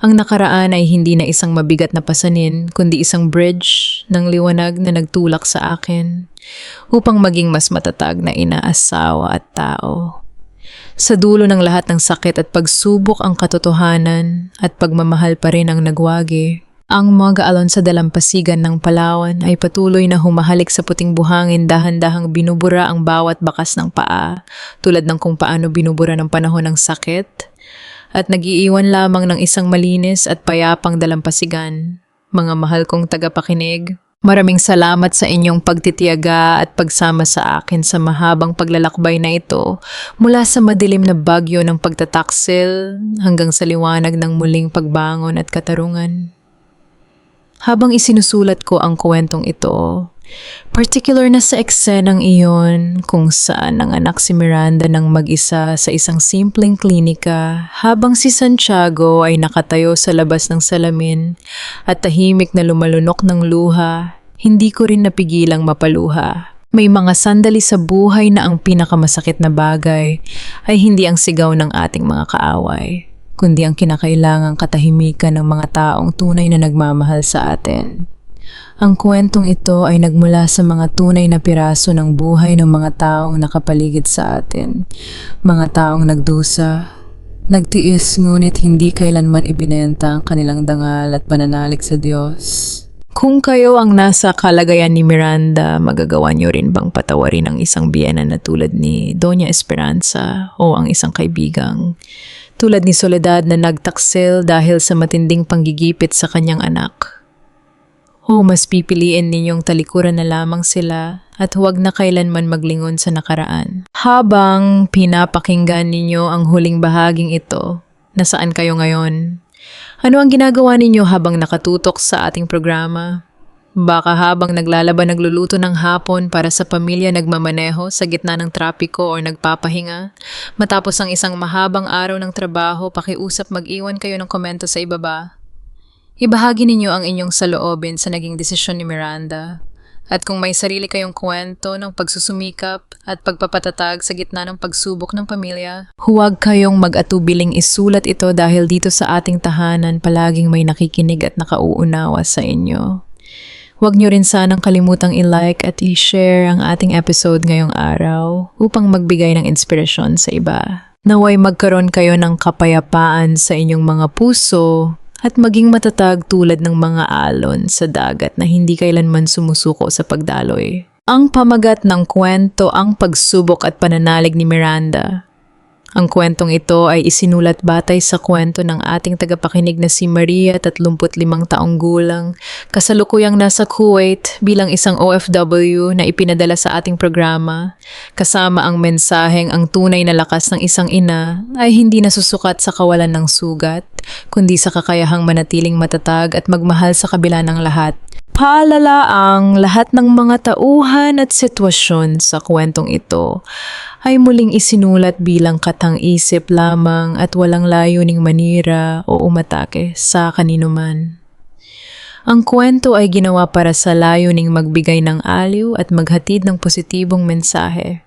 Ang nakaraan ay hindi na isang mabigat na pasanin, kundi isang bridge ng liwanag na nagtulak sa akin upang maging mas matatag na ina, asawa at tao. Sa dulo ng lahat ng sakit at pagsubok, ang katotohanan at pagmamahal pa rin ang nagwagi. Ang mga alon sa dalampasigan ng Palawan ay patuloy na humahalik sa puting buhangin, dahan-dahang binubura ang bawat bakas ng paa, tulad ng kung paano binubura ng panahon ng sakit, at nagiiwan lamang ng isang malinis at payapang dalampasigan. Mga mahal kong tagapakinig, maraming salamat sa inyong pagtitiyaga at pagsama sa akin sa mahabang paglalakbay na ito, mula sa madilim na bagyo ng pagtataksil hanggang sa liwanag ng muling pagbangon at katarungan. Habang isinusulat ko ang kwentong ito, particular na sa eksenang iyon kung saan nanganak si Miranda ng mag-isa sa isang simpleng klinika habang si Santiago ay nakatayo sa labas ng salamin at tahimik na lumalunok ng luha, hindi ko rin napigilang mapaluha. May mga sandali sa buhay na ang pinakamasakit na bagay ay hindi ang sigaw ng ating mga kaaway, kundi ang kinakailangang katahimikan ng mga taong tunay na nagmamahal sa atin. Ang kwentong ito ay nagmula sa mga tunay na piraso ng buhay ng mga taong nakapaligid sa atin. Mga taong nagdusa, nagtiis ngunit hindi kailanman ibinenta ang kanilang dangal at pananalig sa Diyos. Kung kayo ang nasa kalagayan ni Miranda, magagawa niyo rin bang patawarin ang isang biyena na tulad ni Doña Esperanza o ang isang kaibigang tulad ni Soledad na nagtaksil dahil sa matinding panggigipit sa kanyang anak? O mas pipiliin ninyong talikuran na lamang sila at huwag na kailanman maglingon sa nakaraan? Habang pinapakinggan ninyo ang huling bahaging ito, nasaan kayo ngayon? Ano ang ginagawa ninyo habang nakatutok sa ating programa? Baka habang naglalaban, nagluluto ng hapon para sa pamilya, nagmamaneho sa gitna ng trapiko o nagpapahinga. Matapos ang isang mahabang araw ng trabaho, pakiusap mag-iwan kayo ng komento sa ibaba. Ibahagi ninyo ang inyong saloobin sa naging desisyon ni Miranda. At kung may sarili kayong kwento ng pagsusumikap at pagpapatatag sa gitna ng pagsubok ng pamilya. Huwag kayong mag-atubiling isulat ito dahil dito sa ating tahanan palaging may nakikinig at nakauunawa sa inyo. Huwag niyo rin sanang kalimutang i-like at i-share ang ating episode ngayong araw upang magbigay ng inspirasyon sa iba. Naway magkaroon kayo ng kapayapaan sa inyong mga puso at maging matatag tulad ng mga alon sa dagat na hindi kailanman sumusuko sa pagdaloy. Ang pamagat ng kwento ang pagsubok at pananalig ni Miranda. Ang kwentong ito ay isinulat batay sa kwento ng ating tagapakinig na si Maria, 35 taong gulang, kasalukuyang nasa Kuwait bilang isang OFW na ipinadala sa ating programa, kasama ang mensaheng ang tunay na lakas ng isang ina ay hindi nasusukat sa kawalan ng sugat, kundi sa kakayahang manatiling matatag at magmahal sa kabila ng lahat. Paalala ang lahat ng mga tauhan at sitwasyon sa kwentong ito ay muling isinulat bilang katang-isip lamang at walang layuning manira o umatake sa kaninuman. Ang kwento ay ginawa para sa layuning magbigay ng aliw at maghatid ng positibong mensahe.